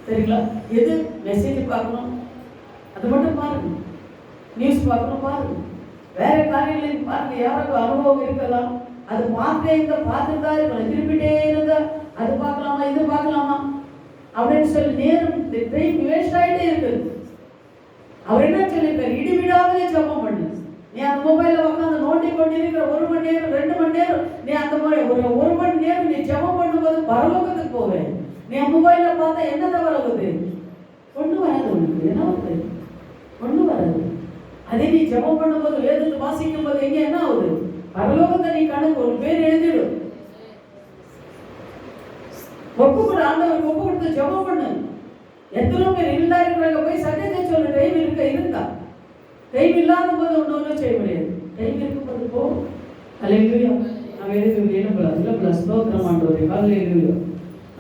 சரிங்களா? எது மெசேஜ் பார்க்கணும் அது மட்டும் பாருங்க, நியூஸ் பார்க்கணும் பாருங்க, வேற காரியங்களையும் பாருங்க. யாராவது அனுபவம் இருக்கலாம், அது பார்த்துட்டா இருக்கணும். திருப்பிட்டே இருந்தா அது பார்க்கலாமா இது பார்க்கலாமா அப்படின்னு சொல்லி நேரம் டைம் வேஸ்ட் ஆகிட்டே இருக்குது. அவர் என்ன சொல்லியிருக்காரு? இடிவிடாமலே ஜெபம் பண்ணு. நீ அந்த மொபைல்ல உட்காந்து நோண்டி கொண்டிருக்கிற 1 மணி நேரம் 2 மணி நேரம் நீ அந்த மாதிரி ஒரு மணி நேரம் நீ ஜெபம் பண்ணும்போது பரலோகத்துக்கு போவேன். நீ மொபைல்ல பார்த்தா என்ன தவறாகுது? ஒண்ணு வராது. உனக்கு என்ன வருது? ஒண்ணு வராது. அதே நீ ஜெபம் பண்ணும்போது வேதத்தை வாசிக்கும் போது எங்க என்ன ஆகுது? பரலோகத்தை நீ கணக்கு ஒரு பேர் எழுதிடும். ஒப்பு கூட ஆண்டவருக்கு ஒப்பு கொடுத்து ஜெபம் பண்ணு. எத்தனை பேர் இருந்தா இருக்கிறாங்க, போய் சத்தியத்தை சொல்லு. டைம் இருந்தா டைம் இல்லாத போது ஒன்றும் செய்ய முடியாது. டைம் இருக்கும்போது போ. அல்லேலூயா. நாம் எதுக்கு இல்ல ஸ்தோத்திரம் ஆண்டவரே. அல்லேலூயா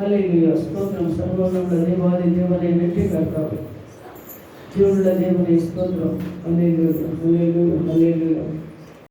அல்லேலூயா. ஸ்தோத்திரம். சர்வவல்லமையுள்ள தேவாதி தேவனை வெற்றி கர்த்தாவே, ஜீவனுள்ள தேவனை ஸ்தோத்திரம். அல்லேலூயா அல்லேலூயா அல்லேலூயா.